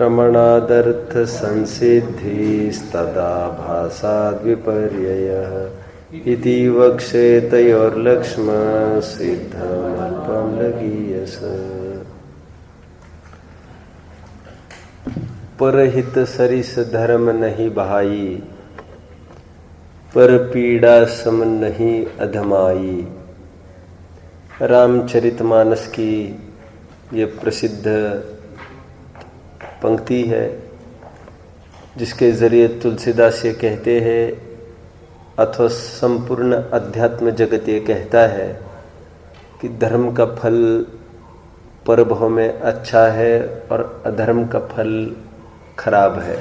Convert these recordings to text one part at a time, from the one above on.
प्रमाणादर्थ संसिद्धिस्तदा भासाद् विपर्ययः इति वक्षेतयोर्लक्ष्म सिद्धमल्पं लगीयस। परहित सरिस धर्म नहीं बहाई, पर पीड़ा सम नहीं अधमाई। रामचरितमानस की ये प्रसिद्ध पंक्ति है, जिसके जरिए तुलसीदास ये कहते हैं अथवा संपूर्ण अध्यात्म जगत ये कहता है कि धर्म का फल परभव में अच्छा है और अधर्म का फल खराब है।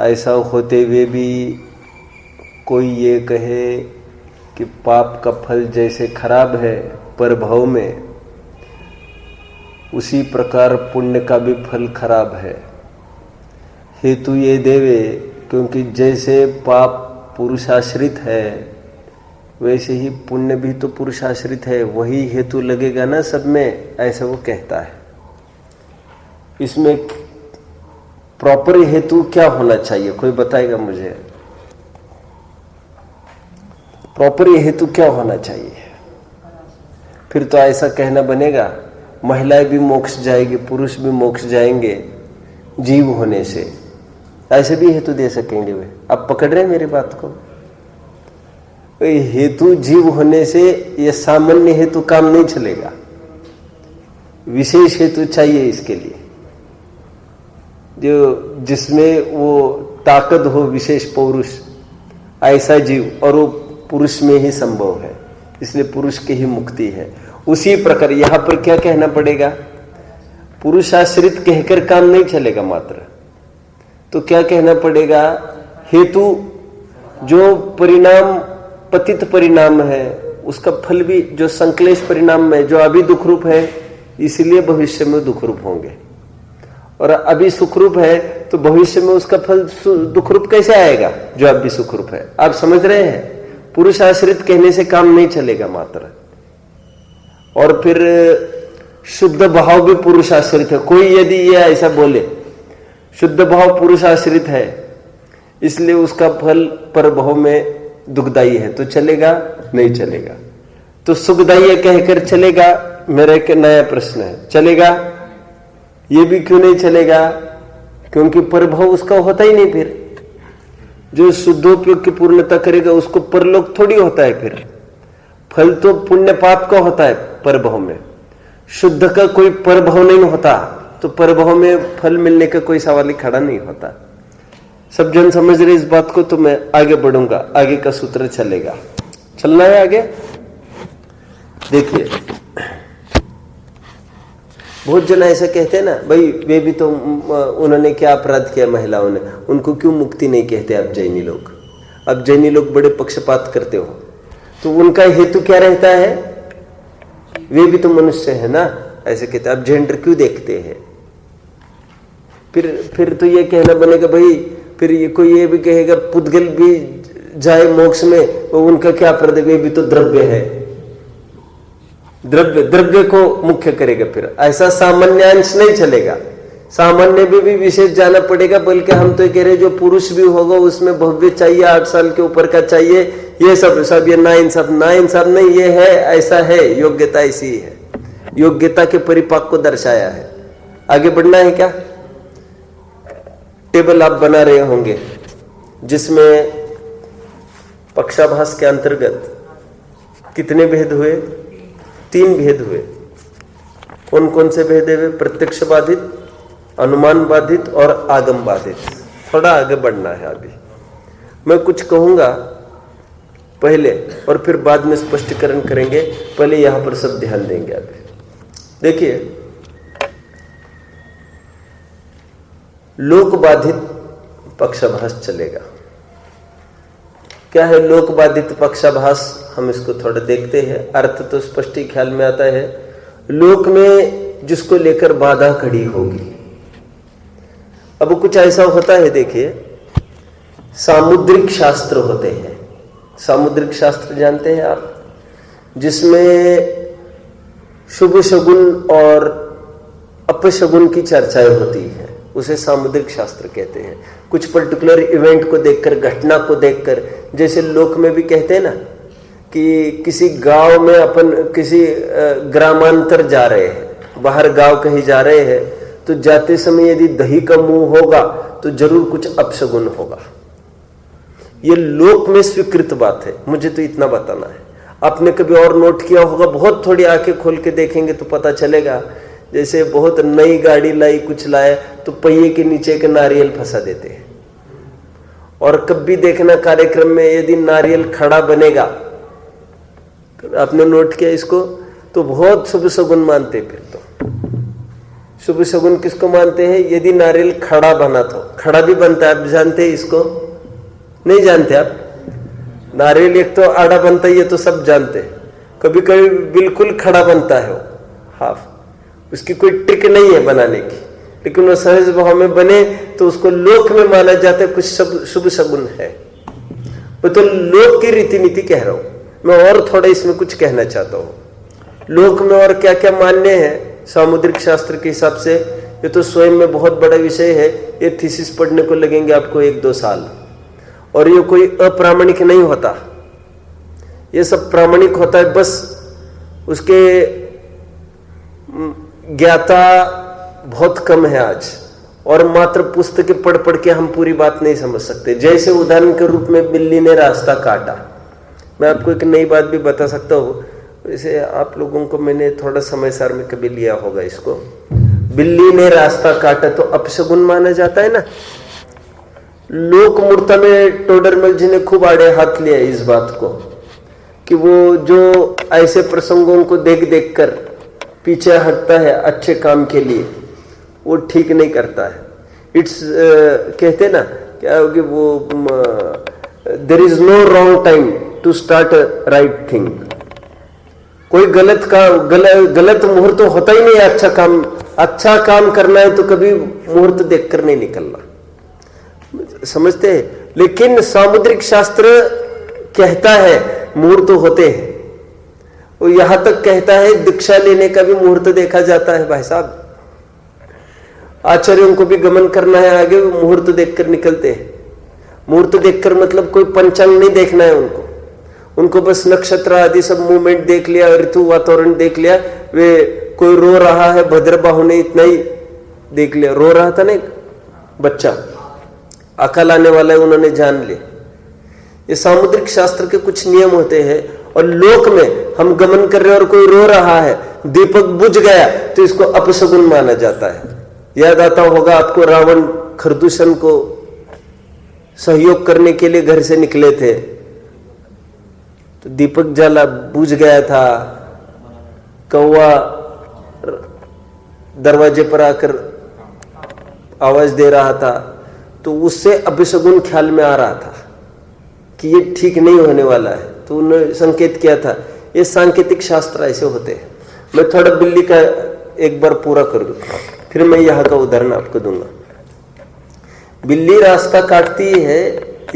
ऐसा होते हुए भी कोई ये कहे कि पाप का फल जैसे खराब है परभव में, उसी प्रकार पुण्य का भी फल खराब है। हेतु ये देवे, क्योंकि जैसे पाप पुरुषाश्रित है वैसे ही पुण्य भी तो पुरुषाश्रित है, वही हेतु लगेगा ना सब में, ऐसा वो कहता है। इसमें प्रॉपर हेतु क्या होना चाहिए, कोई बताएगा मुझे? प्रॉपर हेतु क्या होना चाहिए? फिर तो ऐसा कहना बनेगा महिलाएं भी मोक्ष जाएगी, पुरुष भी मोक्ष जाएंगे जीव होने से, ऐसे भी हेतु दे सकेंगे वे। आप पकड़ रहे हैं मेरी बात को? हेतु जीव होने से यह सामान्य हेतु काम नहीं चलेगा, विशेष हेतु चाहिए इसके लिए, जो जिसमें वो ताकत हो, विशेष पौरुष, ऐसा जीव, और वो पुरुष में ही संभव है, इसलिए पुरुष की ही मुक्ति है। उसी प्रकार यहां पर क्या कहना पड़ेगा? पुरुषाश्रित कहकर काम नहीं चलेगा मात्र, तो क्या कहना पड़ेगा? हेतु जो परिणाम पतित परिणाम है उसका फल भी जो संक्लेश परिणाम में जो अभी दुख रूप है, इसलिए भविष्य में दुख रूप होंगे, और अभी सुख रूप है तो भविष्य में उसका फल दुख रूप कैसे आएगा जो अभी सुख रूप है? आप समझ रहे हैं? पुरुषाश्रित कहने से काम नहीं चलेगा मात्र। और फिर शुद्ध भाव भी पुरुषाश्रित है। कोई यदि ये ऐसा बोले शुद्ध भाव पुरुषाश्रित है इसलिए उसका फल परभव में दुखदायी है, तो चलेगा? नहीं चलेगा। तो सुखदायी कहकर चलेगा? मेरा एक नया प्रश्न है, चलेगा? ये भी क्यों नहीं चलेगा? क्योंकि परभव उसका होता ही नहीं। फिर जो शुद्धोपयोग की पूर्णता करेगा उसको परलोक थोड़ी होता है। फिर फल तो पुण्य पाप का होता है परभव में, शुद्ध का कोई परभव नहीं होता, तो परभव में फल मिलने का कोई सवाल ही खड़ा नहीं होता। सब जन समझ रहे इस बात को? तो मैं आगे बढ़ूंगा, आगे का सूत्र चलेगा। चलना है आगे। देखिए, बहुत जन ऐसा कहते हैं ना, भाई वे भी तो उन्होंने क्या अपराध किया महिलाओं ने, उनको क्यों मुक्ति नहीं कहते आप जैनी लोग? अब जैनी लोग बड़े पक्षपात करते हो, तो उनका हेतु क्या रहता है? वे भी तो मनुष्य है ना, ऐसे कहते हैं। अब जेंडर क्यों देखते हैं? फिर तो ये कहना बनेगा भाई, फिर ये कोई ये भी कहेगा पुद्गल भी जाए मोक्ष में, वो उनका क्या अपराध है? वे भी तो द्रव्य है, द्रव्य को मुख्य करेगा। फिर ऐसा सामान्यांश नहीं चलेगा, सामान्य भी विशेष जाना पड़ेगा। बल्कि हम तो कह रहे जो पुरुष भी होगा उसमें भव्य चाहिए, 8 साल के ऊपर का चाहिए, ये सब ये नाइंसाफ नहीं, ये है ऐसा है, योग्यता ऐसी है, योग्यता के परिपाक को दर्शाया है। आगे बढ़ना है क्या? टेबल आप बना रहे होंगे जिसमें पक्षाभास के अंतर्गत कितने भेद हुए? 3 भेद हुए। कौन कौन से भेद हुए? प्रत्यक्ष बाधित, अनुमान बाधित और आगम बाधित। थोड़ा आगे बढ़ना है। अभी मैं कुछ कहूंगा पहले और फिर बाद में स्पष्टीकरण करेंगे, पहले यहां पर सब ध्यान देंगे। अभी देखिए, लोक बाधित पक्षाभास चलेगा। क्या है लोक बाधित पक्षाभास? हम इसको थोड़ा देखते हैं, अर्थ तो स्पष्ट ही ख्याल में आता है। लोक में जिसको लेकर बाधा खड़ी होगी। अब कुछ ऐसा होता है, देखिए, सामुद्रिक शास्त्र होते हैं। सामुद्रिक शास्त्र जानते हैं आप, जिसमें शुभ शगुन और अपशगुन की चर्चाएं होती है। उसे सामुद्रिक शास्त्र कहते हैं। कुछ पर्टिकुलर इवेंट को देखकर, घटना को देखकर, जैसे लोक में भी कहते हैं ना कि किसी गांव में अपन किसी ग्रामांतर जा रहे हैं, बाहर गांव कहीं जा रहे हैं, तो जाते समय यदि दही का मुंह होगा तो जरूर कुछ अपशगुन होगा। ये लोक में स्वीकृत बात है, मुझे तो इतना बताना है। आपने कभी और नोट किया होगा, बहुत थोड़ी आंखें खोल के देखेंगे तो पता चलेगा, जैसे बहुत नई गाड़ी लाई, कुछ लाए तो पहिए के नीचे के नारियल फंसा देते हैं। और कभी देखना कार्यक्रम में यदि नारियल खड़ा बनेगा, आपने नोट किया इसको, तो बहुत शुभ शगुन मानते। फिर तो शुभ शगुन किसको मानते हैं? यदि नारियल खड़ा बना तो। खड़ा भी बनता है, आप जानते हैं इसको? नहीं जानते आप? नारियल एक तो आड़ा बनता है, ये तो सब जानते हैं। कभी कभी बिल्कुल खड़ा बनता है वो हाफ, उसकी कोई ट्रिक नहीं है बनाने की, लेकिन वो सहज भाव में बने तो उसको लोक में माना जाता है कुछ शुभ शगुन है। मैं तो लोक की रीति नीति कह रहा हूं, मैं और थोड़ा इसमें कुछ कहना चाहता हूं। लोक में और क्या क्या मान्य है सामुद्रिक शास्त्र के हिसाब से, ये तो स्वयं में बहुत बड़ा विषय है। ये थीसिस पढ़ने को लगेंगे आपको 1-2 साल, और ये कोई अप्रामाणिक नहीं होता, ये सब प्रामाणिक होता है। बस उसके ज्ञाता बहुत कम है आज, और मात्र पुस्तकें पढ़ पढ़ के हम पूरी बात नहीं समझ सकते। जैसे उदाहरण के रूप में बिल्ली ने रास्ता काटा, मैं आपको एक नई बात भी बता सकता हूँ। वैसे आप लोगों को मैंने थोड़ा समय सार में कभी लिया होगा इसको। बिल्ली ने रास्ता काटा तो अपशगुन माना जाता है ना। लोक मूर्ता में टोडरमल जी ने खूब आड़े हाथ लिया इस बात को कि वो जो ऐसे प्रसंगों को देख देख कर पीछे हटता है अच्छे काम के लिए, वो ठीक नहीं करता है। इट्स कहते ना क्या कि वो there is no wrong time to start right thing. कोई गलत मुहूर्त तो होता ही नहीं है। अच्छा काम करना है तो कभी मुहूर्त देखकर नहीं निकलना, समझते हैं। लेकिन सामुद्रिक शास्त्र कहता है मुहूर्त होते हैं, वो यहां तक कहता है दीक्षा लेने का भी मुहूर्त देखा जाता है। भाई साहब, आचार्यों को भी गमन करना है आगे, वो मुहूर्त देखकर निकलते हैं। मुहूर्त देखकर मतलब कोई पंचांग नहीं देखना है उनको बस नक्षत्र आदि सब मूवमेंट देख लिया, ऋतु वातावरण देख लिया। वे कोई रो रहा है, भद्रबाहु ने इतना ही देख लिया, रो रहा था ना एक बच्चा, अकल आने वाला है, उन्होंने जान लिया। ये सामुद्रिक शास्त्र के कुछ नियम होते हैं। और लोक में हम गमन कर रहे हैं और कोई रो रहा है, दीपक बुझ गया तो इसको अपशगुन माना जाता है। याद आता होगा आपको, रावण खरदूषण को सहयोग करने के लिए घर से निकले थे, तो दीपक जला बुझ गया था, कौवा दरवाजे पर आकर आवाज दे रहा था, तो उससे अपशगुन ख्याल में आ रहा था कि ये ठीक नहीं होने वाला है, तो उन्होंने संकेत किया था। ये सांकेतिक शास्त्र ऐसे होते हैं। मैं थोड़ा बिल्ली का एक बार पूरा कर दूं, फिर मैं यहाँ का उदाहरण आपको दूंगा। बिल्ली रास्ता काटती है,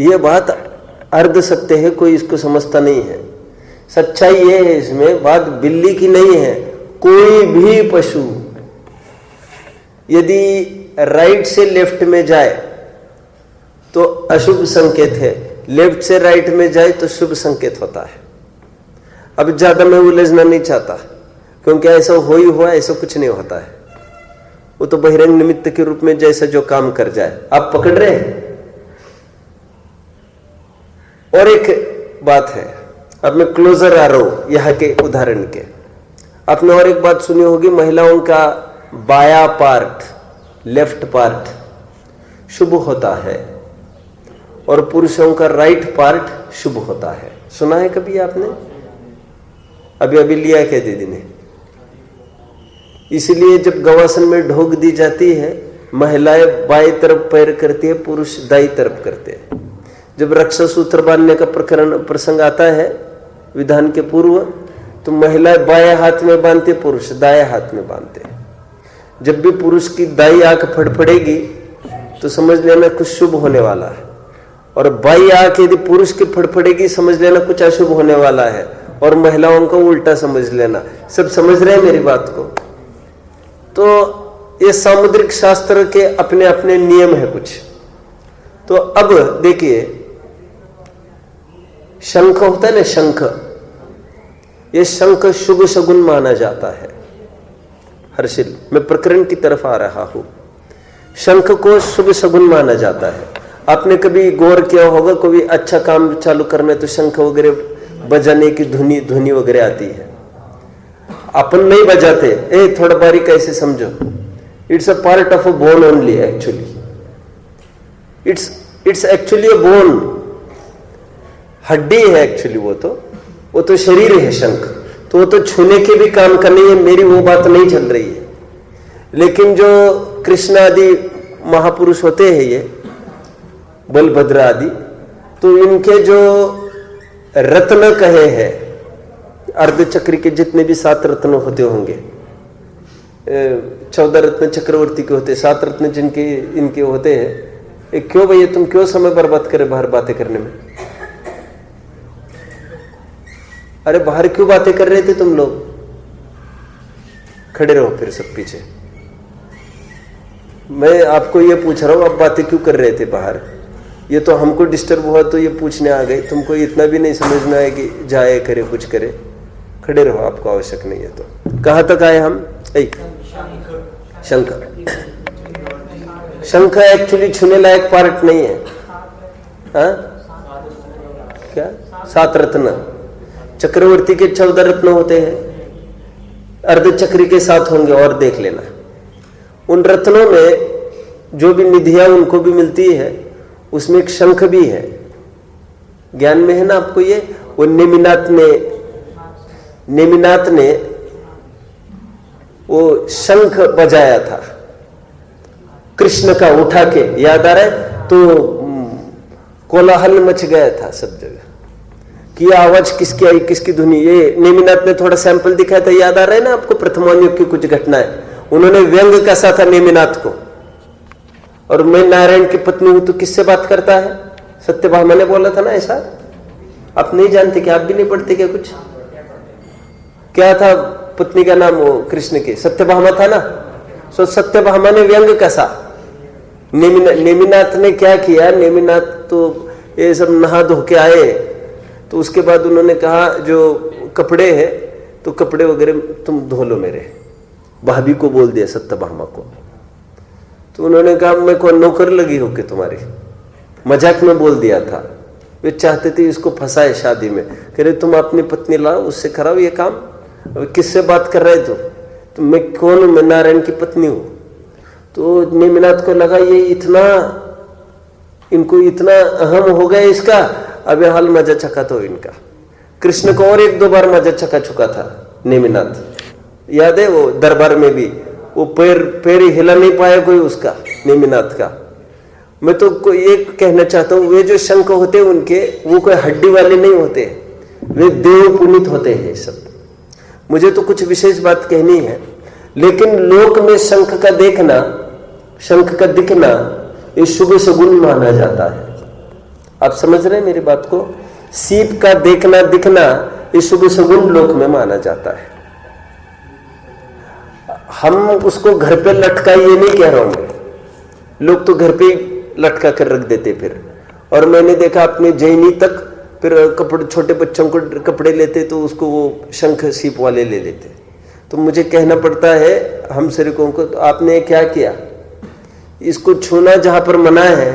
ये बात अर्ध सत्य है, कोई इसको समझता नहीं है। सच्चाई ये है इसमें, बात बिल्ली की नहीं है। कोई भी पशु यदि राइट से लेफ्ट में जाए तो अशुभ संकेत है, लेफ्ट से राइट में जाए तो शुभ संकेत होता है। अब ज्यादा मैं उलझना नहीं चाहता, क्योंकि ऐसा हो ही हुआ, ऐसा कुछ नहीं होता है। वो तो बहिरंग निमित्त के रूप में जैसा जो काम कर जाए। आप पकड़ रहे हैं। और एक बात है, अब मैं क्लोजर आ रहा हूं यहां के उदाहरण के। आपने और एक बात सुनी होगी, महिलाओं का बाया पार्ट, लेफ्ट पार्ट शुभ होता है और पुरुषों का राइट पार्ट शुभ होता है। सुना है कभी आपने? अभी अभी लिया क्या दीदी ने? इसलिए जब गवासन में ढोक दी जाती है, महिलाएं बाएं तरफ पैर करती है, पुरुष दाई तरफ करते हैं। जब रक्षा सूत्र बांधने का प्रसंग आता है विधान के पूर्व, तो महिलाएं बाएं हाथ में बांधते, पुरुष दाएं हाथ में बांधते। जब भी पुरुष की दाई आंख फड़फड़ेगी तो समझ लेना कुछ शुभ होने वाला है, और बाई आंख यदि पुरुष की फड़फड़ेगी समझ लेना कुछ अशुभ होने वाला है, और महिलाओं को उल्टा समझ लेना। सब समझ रहे हैं मेरी बात को? तो ये सामुद्रिक शास्त्र के अपने अपने नियम है कुछ। तो अब देखिए, शंख होता है ना, शंख, ये शंख शुभ शगुन माना जाता है। हर्षिल, मैं प्रकरण की तरफ आ रहा हूं। शंख को शुभ शगुन माना जाता है। आपने कभी गौर किया होगा, कोई अच्छा काम चालू करना तो शंख वगैरह बजाने की ध्वनि वगैरह आती है। अपन नहीं बजाते, थोड़ा बारीक ऐसे समझो, it's a part of a bone only, actually it's actually a bone, हड्डी है एक्चुअली, वो तो शरीर है शंख, तो वो तो छूने के भी काम का नहीं है, मेरी वो बात नहीं चल रही है। लेकिन जो कृष्ण आदि महापुरुष होते हैं, ये बलभद्र आदि, तो इनके जो रत्न कहे हैं, अर्धचक्र के जितने भी 7 रत्न होते होंगे, 14 रत्न चक्रवर्ती के होते, 7 रत्न जिनके इनके होते हैं। क्यों भैया, तुम क्यों समय बर्बाद करे बाहर बातें करने में? अरे बाहर क्यों बातें कर रहे थे तुम लोग? खड़े रहो फिर सब पीछे। मैं आपको ये पूछ रहा हूं, आप बातें क्यों कर रहे थे बाहर? ये तो हमको डिस्टर्ब हुआ तो ये पूछने आ गए, तुमको इतना भी नहीं समझ में आए कि जाए करे कुछ करे। खड़े रहो, आपको आवश्यक नहीं है। तो कहां तक आए हम? शंख। शंख एक्चुअली छूने लायक पार्ट नहीं है। हाँ क्या? 7 रत्न, चक्रवर्ती के 14 रत्न होते हैं, अर्धचक्री के 7 होंगे, और देख लेना। उन रत्नों में जो भी निधियां उनको भी मिलती है, उसमें एक शंख भी है। ज्ञान में है ना आपको ये? वो नेमिनाथ ने वो शंख बजाया था कृष्ण का उठा के, याद आ रहा है? तो कोलाहल मच गया था सब जगह कि आवाज किसकी आई, किसकी धुनी। ये नेमिनाथ ने थोड़ा सैंपल दिखाया था, याद आ रहा है ना आपको? प्रथमायुग की कुछ घटनाएं, उन्होंने व्यंग कसा था नेमिनाथ को। और मैं नारायण की पत्नी हूं तो किससे बात करता है? सत्यभामा ने बोला था ना ऐसा। आप नहीं जानते कि? आप भी नहीं पढ़ते क्या? कुछ क्या था पत्नी का नाम वो कृष्ण के? सत्यभामा था ना। सो सत्यभामा ने व्यंग कसा। नेमिनाथ ने क्या किया? नेमिनाथ तो ये सब नहा धो के आए, तो उसके बाद उन्होंने कहा जो कपड़े हैं तो कपड़े वगैरह तुम धो लो मेरे। भाभी को बोल दिया, सत्यभामा को। तो उन्होंने कहा मैं कौन नौकर लगी हो के तुम्हारी? मजाक में बोल दिया था। वे चाहते थे इसको फंसाए शादी में, कह रहे तुम अपनी पत्नी लाओ, उससे कराओ ये काम। किससे बात कर रहे थे? तो मैं कौन हूं? मैं नारायण की पत्नी हूं। तो नेमिनाथ को लगा ये इनको इतना अहम हो गया इसका, अब ये हाल मजा चखा तो इनका। कृष्ण को और 1-2 बार मजा चखा चुका था नेमिनाथ, याद है? वो दरबार में भी वो पैर हिला नहीं पाया कोई उसका, नेमिनाथ का। मैं तो ये कहना चाहता हूं, वे जो शंख होते हैं उनके, वो कोई हड्डी वाले नहीं होते, वे देव पुनीत होते हैं सब। मुझे तो कुछ विशेष बात कहनी है, लेकिन लोक में शंख का देखना, शंख का दिखना, ये शुभ शगुन माना जाता है। आप समझ रहे हैं मेरी बात को? सीप का देखना दिखना ये शुभ शगुन लोक में माना जाता है। हम उसको घर पे लटका, ये नहीं कह रहा हूं, लोग तो घर पे लटका कर रख देते फिर। और मैंने देखा अपने जैनी तक फिर कपड़े, छोटे बच्चों को कपड़े लेते तो उसको वो शंख सीप वाले ले लेते। तो मुझे कहना पड़ता है हम शरीकों को, तो आपने क्या किया? इसको छूना जहां पर मना है,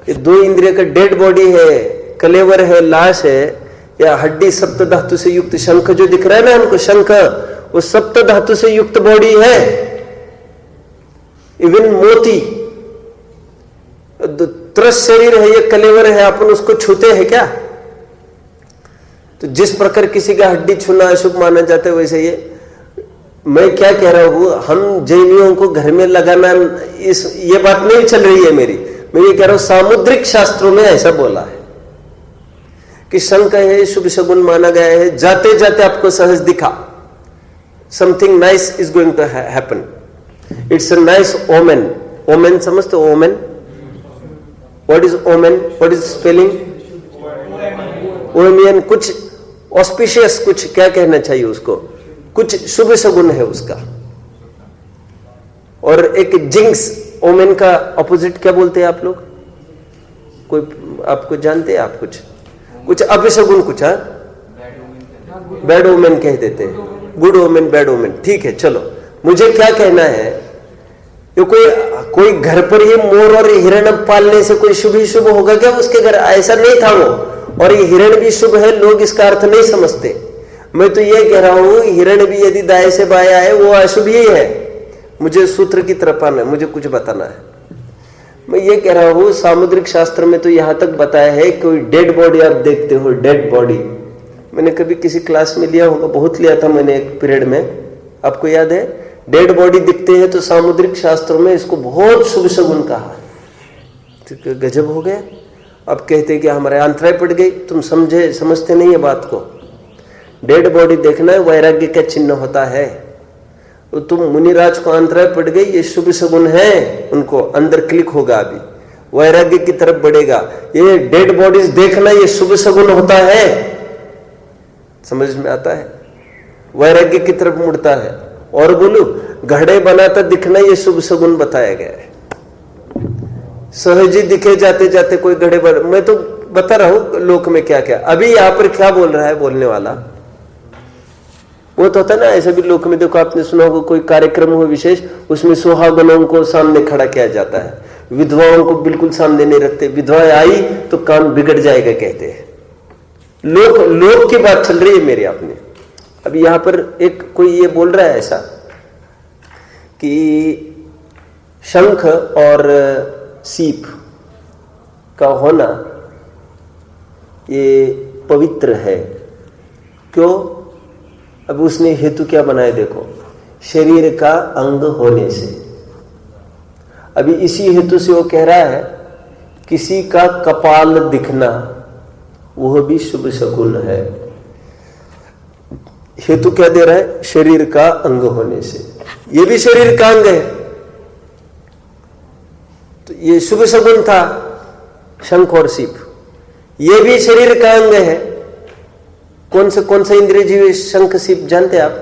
ये 2 इंद्रिय का डेड बॉडी है, कलेवर है, लाश है, या हड्डी सप्त धातु से युक्त शंख जो दिख रहा है ना हमको, शंख वो सप्त धातु से युक्त बॉडी है। इवन मोती त्रस शरीर है, ये कलेवर है, अपन उसको छूते हैं क्या? तो जिस प्रकार किसी का हड्डी छूना अशुभ माना जाता है, वैसे ये मैं क्या कह रहा हूं, हम जैनियों को घर में लगाना, ये बात नहीं चल रही है मेरी। मैं ये कह रहा हूं सामुद्रिक शास्त्रों में ऐसा बोला है कि शंख है, शुभ शगुन माना गया है। जाते जाते आपको सहज दिखा, something nice is going to happen, it's a nice omen. Omen समझते हो? Omen, what is omen? What is spelling? Omen, कुछ ऑस्पिशियस, कुछ क्या कहना चाहिए उसको, कुछ शुभ शगुन है उसका। और एक जिंक्स, ओमेन का ऑपोजिट क्या बोलते हैं आप लोग? कोई आपको जानते हैं? आप कुछ अपशगुन, कुछ बैड ओमेन कह देते हैं, गुड ओमेन, बैड ओमेन। ठीक है, चलो मुझे क्या कहना है, ये कोई घर पर ही मोर और हिरण पालने से कोई शुभ ही शुभ होगा क्या उसके घर? ऐसा नहीं था वो। और ये हिरण भी शुभ है, लोग इसका अर्थ नहीं समझते। मैं तो ये कह रहा हूं हिरण भी यदि दाएं से बाएं आए वो अशुभ ही है। मुझे सूत्र की तरफ आना है, मुझे कुछ बताना है। मैं ये कह रहा हूं सामुद्रिक शास्त्र में तो यहां तक बताया है, कोई डेड बॉडी आप देखते हो, डेड बॉडी, मैंने कभी किसी क्लास में लिया होगा, बहुत लिया था मैंने एक पीरियड में, आपको याद है? डेड बॉडी दिखते हैं तो सामुद्रिक शास्त्रों में इसको बहुत शुभ शगुन कहा। तो गजब हो गया। अब कहते कि हमारे आंतराय पड़ गई, तुम समझते नहीं है बात को। डेड बॉडी देखना वैराग्य का चिन्ह होता है। तो तुम मुनिराज को आंतराय पड़ गई, ये शुभ शगुन है, उनको अंदर क्लिक होगा, अभी वैराग्य की तरफ बढ़ेगा। ये डेड बॉडीज देखना ये शुभ शगुन होता है, समझ में आता है? वैराग्य की तरफ मुड़ता है। और बोलू, घड़े बनाता दिखना ये शुभ शगुन बताया गया है। सहज ही दिखे जाते जाते कोई घड़े बना, मैं तो बता रहा हूं लोक में क्या क्या। अभी यहां पर क्या बोल रहा है बोलने वाला, वो तो होता ना ऐसे भी लोक में। देखो आपने सुना होगा कोई कार्यक्रम हो विशेष, उसमें सुहागनों को सामने खड़ा किया जाता है, विधवाओं को बिल्कुल सामने नहीं रखते। विधवाएं आई तो काम बिगड़ जाएगा कहते हैं। लोक की बात चल रही है मेरी आपने। अब यहां पर एक कोई ये बोल रहा है ऐसा कि शंख और सीप का होना ये पवित्र है, क्यों? अब उसने हेतु क्या बनाया देखो, शरीर का अंग होने से। अभी इसी हेतु से वो कह रहा है किसी का कपाल दिखना वह भी शुभ शकुन है। हेतु क्या दे रहा है? शरीर का अंग होने से, ये भी शरीर का अंग है, तो ये शुभ शकुन था। शंख और सीप ये भी शरीर का अंग है। कौन सा इंद्रिय जीव शंख सीप जानते हैं आप?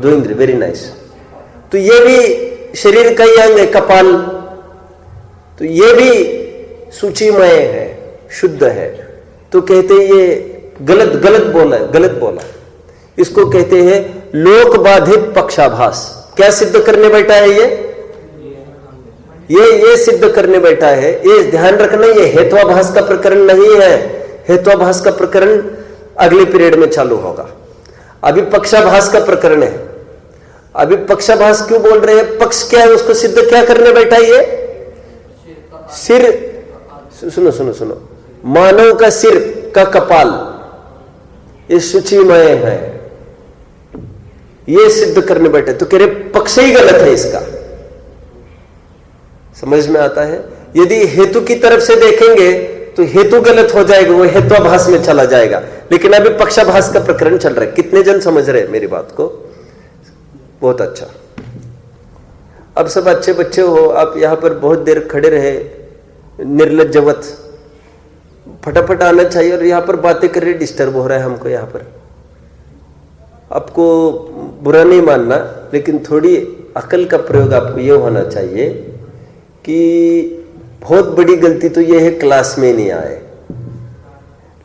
दो इंद्रिय, वेरी नाइस। तो ये भी शरीर का ही अंग है, कपाल, तो ये भी शुचिमय है, शुद्ध है। तो कहते हैं ये गलत बोला। इसको कहते हैं लोक बाधित पक्षाभास। क्या सिद्ध करने बैठा है ये सिद्ध करने बैठा है। ये ध्यान रखना, ये हेत्वाभास का प्रकरण नहीं है। हेत्वाभास का प्रकरण अगले पीरियड में चालू होगा। अभी पक्षाभास का प्रकरण है। अभी पक्षाभास क्यों बोल रहे हैं? पक्ष क्या है, उसको सिद्ध क्या करने बैठा है? सिर, सुनो, मानव का सिर का कपाल ये शुचिमय है, ये सिद्ध करने बैठे। तो कह रहे पक्ष ही गलत है इसका। समझ में आता है? यदि हेतु की तरफ से देखेंगे तो हेतु गलत हो जाएगा, वो हेत्वाभास में चला जाएगा। लेकिन अभी पक्षाभास का प्रकरण चल रहा है। कितने जन समझ रहे हैं मेरी बात को? बहुत अच्छा। अब सब अच्छे बच्चे हो, आप यहां पर बहुत देर खड़े रहे निर्लज्जवत, फटाफट आना चाहिए। और यहां पर बातें कर रहे, डिस्टर्ब हो रहा है हमको यहां पर। आपको बुरा नहीं मानना, लेकिन थोड़ी अकल का प्रयोग आपको यह होना चाहिए कि बहुत बड़ी गलती तो यह है क्लास में नहीं आए,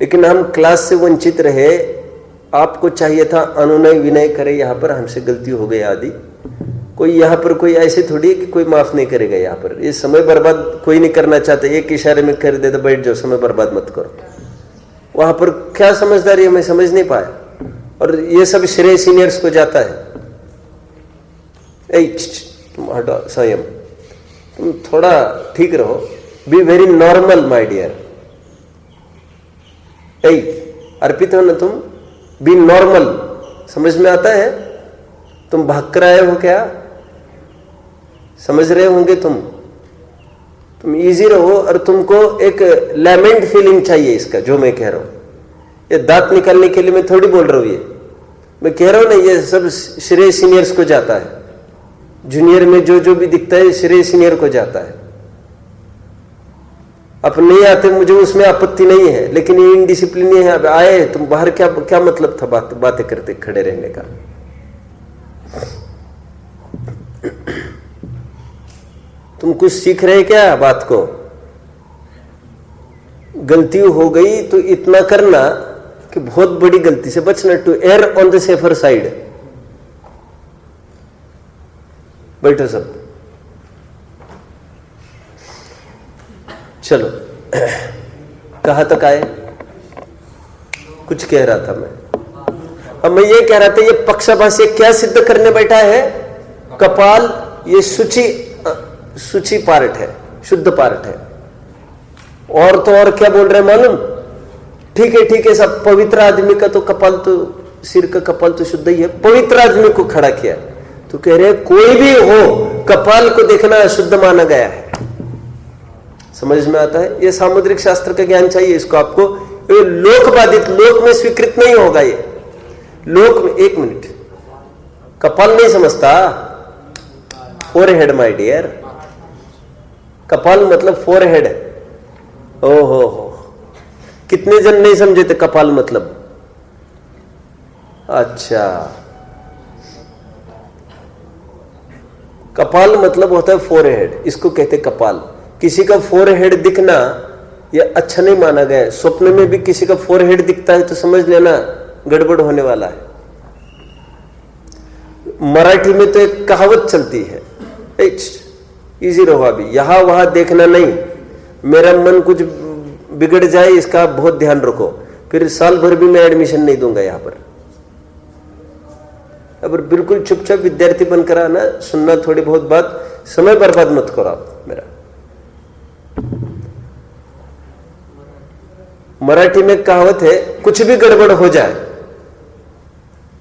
लेकिन हम क्लास से वंचित रहे। आपको चाहिए था अनुनय विनय करे, यहां पर हमसे गलती हो गई आदि। कोई यहां पर कोई ऐसे थोड़ी है कि कोई माफ नहीं करेगा। यहां पर ये समय बर्बाद कोई नहीं करना चाहते। एक इशारे में कर दे तो बैठ जाओ, समय बर्बाद मत करो। वहां पर क्या समझदारी है मैं समझ नहीं पाया। और ये सब श्रेय सीनियर्स को जाता है। तुम हटो, संयम, तुम थोड़ा ठीक रहो, be very normal my dear. Arpit हो ना तुम, बी नॉर्मल। समझ में आता है? तुम भाग कर आए हो क्या? समझ रहे होंगे तुम इजी रहो। और तुमको एक लैमेंट फीलिंग चाहिए इसका, जो मैं कह रहा हूं। ये दांत निकालने के लिए मैं थोड़ी बोल रहा हूं, ये मैं कह रहा हूं ना, ये सब श्रेय सीनियर्स को जाता है। जूनियर में जो भी दिखता है श्रेय सीनियर को जाता है। अब नहीं आते, मुझे उसमें आपत्ति नहीं है, लेकिन ये इनडिसिप्लिन है। अब आए तुम बाहर, क्या मतलब था बातें करते खड़े रहने का? तुम कुछ सीख रहे क्या बात को? गलती हो गई तो इतना करना कि बहुत बड़ी गलती से बचना, to err on the safer side. बैठो सब, चलो कहां तक आए? कुछ कह रहा था मैं। अब मैं ये कह रहा था, ये पक्षाभास ये क्या सिद्ध करने बैठा है? कपाल ये शुचि पार्ट है, शुद्ध पार्ट है। और तो और क्या बोल रहे हैं मालूम? ठीक है सब पवित्र आदमी का तो कपाल, तो सिर का कपाल तो शुद्ध ही है। पवित्र आदमी को खड़ा किया तो कह रहे हैं कोई भी हो कपाल को देखना अशुद्ध माना गया है। समझ में आता है? ये सामुद्रिक शास्त्र का ज्ञान चाहिए इसको आपको। ये लोक बाधित, लोक में स्वीकृत नहीं होगा। ये लोक में, एक मिनट, कपाल नहीं समझता? फोरहेड माय डियर, कपाल मतलब फोरहेड। ओहो हो, कितने जन नहीं समझे थे कपाल मतलब? अच्छा, कपाल मतलब होता है फोरहेड, इसको कहते कपाल। किसी का फोरहेड दिखना यह अच्छा नहीं माना गया है। स्वप्न में भी किसी का फोरहेड दिखता है तो समझ लेना गड़बड़ होने वाला है। मराठी में तो एक कहावत चलती है, इजी रहो अभी, यहां वहां देखना नहीं, मेरा मन कुछ बिगड़ जाए इसका बहुत ध्यान रखो, फिर साल भर भी मैं एडमिशन नहीं दूंगा यहां पर। अब बिल्कुल चुपचाप विद्यार्थी बनकर आना, सुनना थोड़ी बहुत बात, समय बर्बाद मत करो आप मेरा। मराठी में कहावत है, कुछ भी गड़बड़ हो जाए,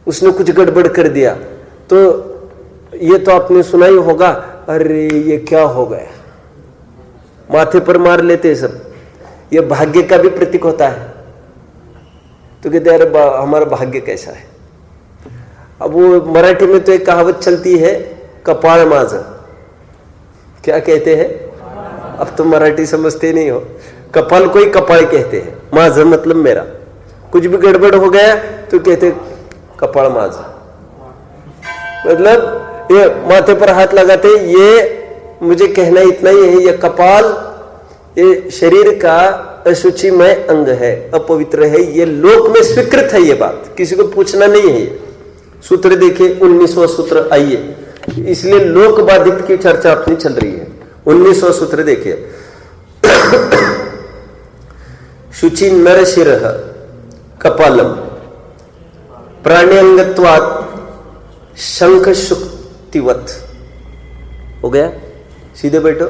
उसने कुछ गड़बड़ कर दिया तो ये तो आपने सुना ही होगा, अरे ये क्या हो गया, माथे पर मार लेते हैं सब। ये भाग्य का भी प्रतीक होता है। तो कहते हैं अरे हमारा भाग्य कैसा है। अब वो मराठी में तो एक कहावत चलती है, कपाळ माझं। क्या कहते हैं? अब तो मराठी समझते नहीं हो। कपाल को ही कपाळ कहते हैं, माझं मतलब मेरा। कुछ भी गड़बड़ हो गया तो कहते कपाळ माझं, मतलब ये माथे पर हाथ लगाते। ये मुझे कहना इतना ही है, ये कपाल ये शरीर का अशुचिमय अंग है, अपवित्र है। ये लोक में स्वीकृत है, ये बात किसी को पूछना नहीं है। ये सूत्र देखिए, 19वां सूत्र, आइए, इसलिए लोक बाधित की चर्चा अपनी चल रही है। 19वां सूत्र देखिए, शुचि नर शिरः कपालम प्राण्यंगत्वात् शंख शुक्तिवत। हो गया? सीधे बैठो,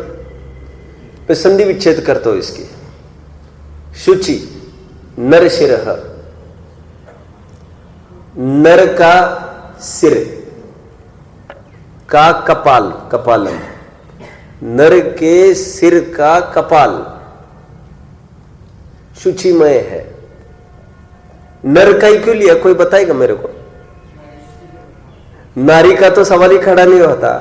मैं संधि विच्छेद करता हूं इसकी। शुचि नर शिरः, नर का सिर का कपाल, कपालम, नर के सिर का कपाल शुचिमय है। नर का ही क्यों लिया, कोई बताएगा मेरे को? नारी का तो सवाल ही खड़ा नहीं होता,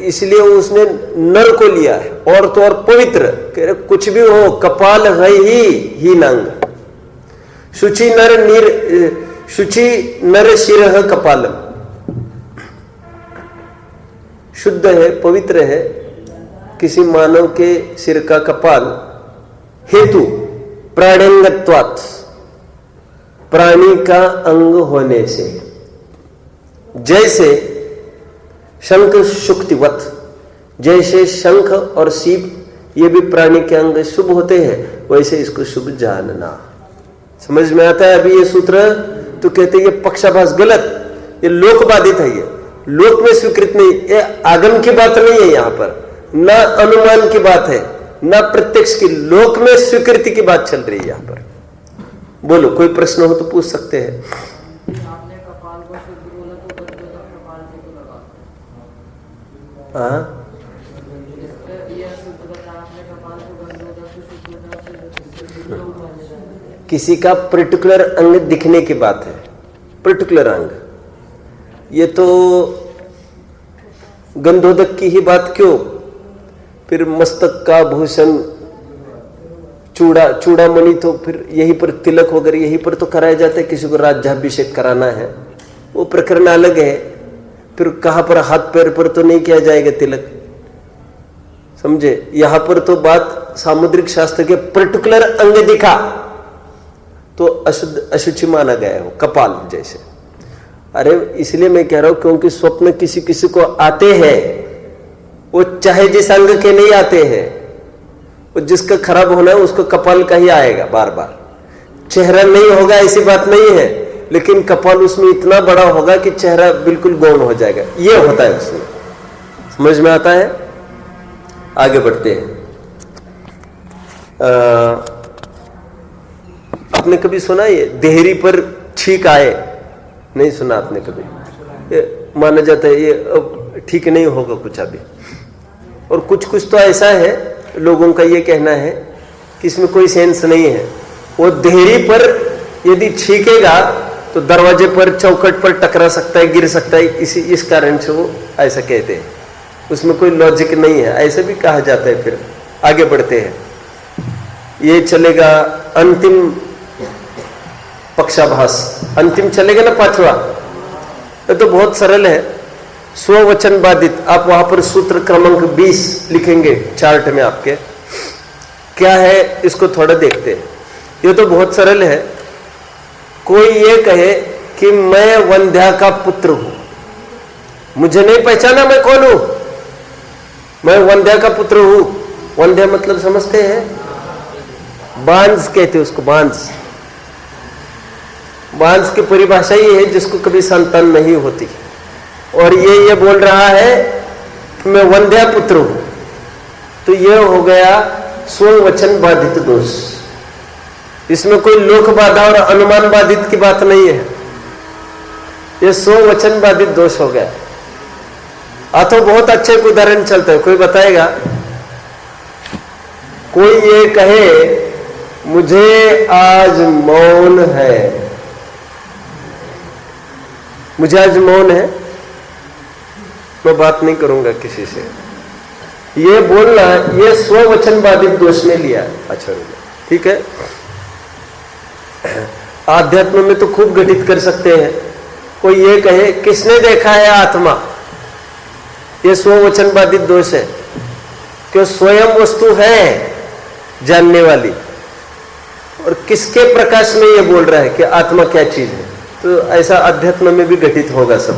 इसलिए उसने नर को लिया है। और तो और पवित्र, कह रहे कुछ भी हो कपाल है ही नंग। शुचि नर शिरः कपालम, शुद्ध है, पवित्र है किसी मानव के सिर का कपाल। हेतु प्राण्यंगत्वात्, प्राणी का अंग होने से। जैसे शंख शुक्तिवत, जैसे शंख और सीप ये भी प्राणी के अंग शुभ होते हैं, वैसे इसको शुभ जानना। समझ में आता है अभी ये सूत्र? तो कहते हैं ये पक्षाभास गलत, ये लोक बाधित है, ये लोक में स्वीकृत नहीं। ये आगम की बात नहीं है, यहां पर ना अनुमान की बात है, ना प्रत्यक्ष की, लोक में स्वीकृति की बात चल रही है यहां पर। बोलो, कोई प्रश्न हो तो पूछ सकते हैं। आपने कपाल को शुद्ध बोला तो कपाल से क्यों लगा? हाँ, किसी का पर्टिकुलर अंग दिखने की बात है, पर्टिकुलर अंग। ये तो गंधोदक की ही बात क्यों, फिर मस्तक का भूषण चूड़ामणि तो फिर यहीं पर तिलक वगैरह यहीं पर तो कराया जाता है। किसी को राज्याभिषेक कराना है वो प्रकरण अलग है। फिर कहां पर हाथ पैर पर तो नहीं किया जाएगा तिलक, समझे। यहां पर तो बात सामुद्रिक शास्त्र के पर्टिकुलर अंग दिखा तो अशुद्ध अशुचि माना गया है, वो कपाल जैसे। अरे इसलिए मैं कह रहा हूं क्योंकि स्वप्न किसी किसी को आते हैं, वो चाहे जिस अंग के नहीं आते हैं, वो जिसका खराब होना है उसको कपाल का ही आएगा बार बार। चेहरा नहीं होगा ऐसी बात नहीं है, लेकिन कपाल उसमें इतना बड़ा होगा कि चेहरा बिल्कुल गौण हो जाएगा, ये होता है उसमें। समझ में आता है। आगे बढ़ते हैं। आपने कभी सुना ये देहरी पर छींक आए? नहीं सुना आपने कभी? ये माना जाता है ये अब ठीक नहीं होगा कुछ अभी। और कुछ कुछ तो ऐसा है, लोगों का ये कहना है कि इसमें कोई सेंस नहीं है। वो देहरी पर यदि छींकेगा तो दरवाजे पर चौखट पर टकरा सकता है, गिर सकता है, इस कारण से वो ऐसा कहते हैं। उसमें कोई लॉजिक नहीं है, ऐसे भी कहा जाता है। फिर आगे बढ़ते हैं। ये चलेगा अंतिम पक्षाभास, अंतिम चलेगा ना पांचवा। ये तो बहुत सरल है, स्ववचन बाधित। आप वहां पर सूत्र क्रमांक 20 लिखेंगे चार्ट में आपके। क्या है इसको थोड़ा देखते हैं। ये तो बहुत सरल है। कोई ये कहे कि मैं वंध्या का पुत्र हूं, मुझे नहीं पहचाना मैं कौन हूं, मैं वंध्या का पुत्र हूं। वंध्या मतलब समझते हैं? बांझ कहते उसको, बांझ। बांझ की परिभाषा ये है जिसको कभी संतान नहीं होती, और ये बोल रहा है कि मैं वंध्या पुत्र हूं, तो ये हो गया स्ववचन बाधित दोष। इसमें कोई लोक बाधा और अनुमान बाधित की बात नहीं है, ये स्ववचन बाधित दोष हो गया। तो बहुत अच्छे उदाहरण चलता है, कोई बताएगा? कोई ये कहे मुझे आज मौन है, मुझे आज मौन है, मैं बात नहीं करूंगा किसी से, ये बोलना ये स्ववचन बाधित दोष में लिया है आचार्य ने। ठीक है। आध्यात्म में तो खूब घटित कर सकते हैं। कोई ये कहे किसने देखा है आत्मा, ये स्ववचन बाधित दोष है। क्यों? स्वयं वस्तु है जानने वाली, और किसके प्रकाश में ये बोल रहा है कि आत्मा क्या चीज है। तो ऐसा अध्यात्म में भी घटित होगा सब।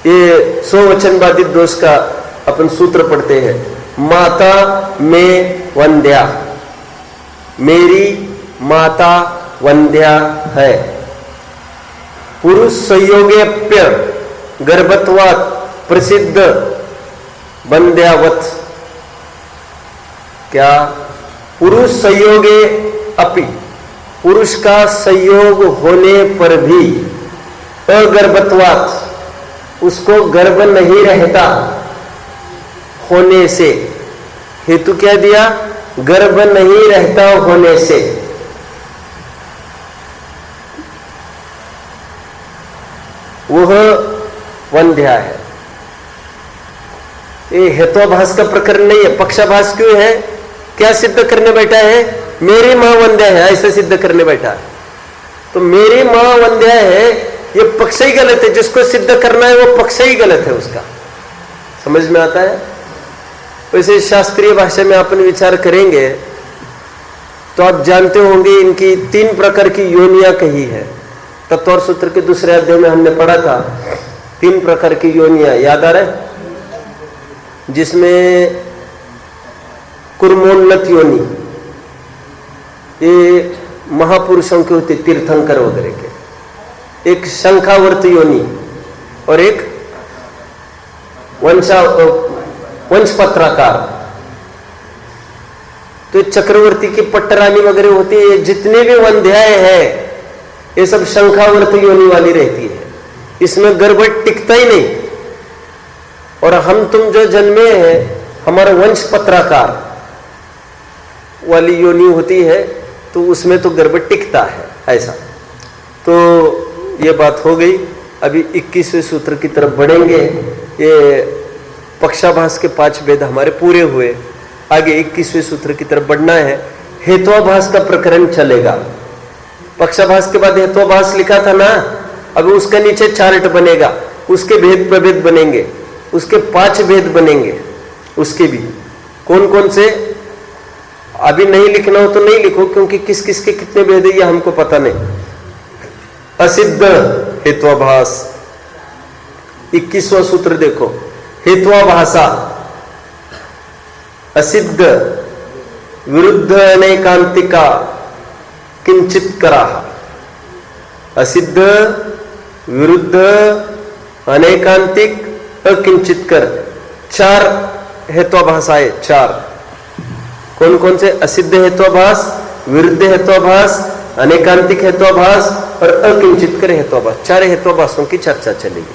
ये स्ववचन बाधित दोष का अपन सूत्र पढ़ते हैं। माता में वंध्या, मेरी माता वंध्या है। पुरुष संयोगेप्य गर्भत्वात् प्रसिद्ध वंध्यावत। क्या? पुरुष संयोगे अपि, पुरुष का संयोग होने पर भी अगर्भत्वात्, उसको गर्भ नहीं रहता होने से। हेतु क्या दिया? गर्भ नहीं रहता होने से। वह वंध्या है। ये हेत्वाभास का प्रकरण नहीं है। पक्षाभास क्यों है? क्या सिद्ध करने बैठा है? मेरी मां वंध्या है, ऐसा सिद्ध करने बैठा। तो मेरी मां वंध्या है, ये पक्ष ही गलत है। जिसको सिद्ध करना है वो पक्ष ही गलत है उसका। समझ में आता है? वैसे शास्त्रीय भाषा में अपन विचार करेंगे तो आप जानते होंगे इनकी 3 प्रकार की योनियां कही है। तत्व और सूत्र के दूसरे अध्याय में हमने पढ़ा था 3 प्रकार की योनियां, याद आ रहा है? जिसमें कुर्मोन्नत योनि, ये महापुरुषों की होती, तीर्थंकर वगैरह के। एक शंखावर्त योनि और एक वंशपत्राकार। तो चक्रवर्ती की पट्टरानी वगैरह होती है। जितने भी वंध्याएं हैं ये सब शंखावर्त योनि वाली रहती है। इसमें गर्भ टिकता ही नहीं। और हम तुम जो जन्मे हैं, हमारा वंश पत्राकार वाली योनि होती है, तो उसमें तो गर्भ टिकता है ऐसा। तो ये बात हो गई। अभी 21वें सूत्र की तरफ बढ़ेंगे। ये पक्षाभास के 5 भेद हमारे पूरे हुए। आगे 21वें सूत्र की तरफ बढ़ना है। हेत्वाभास का प्रकरण चलेगा। पक्षाभास के बाद हेत्वाभास लिखा था ना, अब उसका नीचे चार्ट बनेगा। उसके भेद प्रभेद बनेंगे, उसके 5 भेद बनेंगे, उसके भी कौन कौन से। अभी नहीं लिखना हो तो नहीं लिखो, क्योंकि किस किस के कितने भेद है ये हमको पता नहीं। असिद्ध हेत्वाभास, 21वां सूत्र देखो, हेत्वाभासा असिद्ध विरुद्ध अनेकांतिका किंचित करा। असिद्ध विरुद्ध अनेकांतिक अकिंचित कर, 4 हेत्वाभास आए। 4 कौन कौन से? असिद्ध हेत्वाभास, विरुद्ध हेत्वाभास, अनेकांतिक हेत्वाभास और अकिंचित कर हेत्वाभास। 4 हेत्वाभासों की चर्चा चलेगी।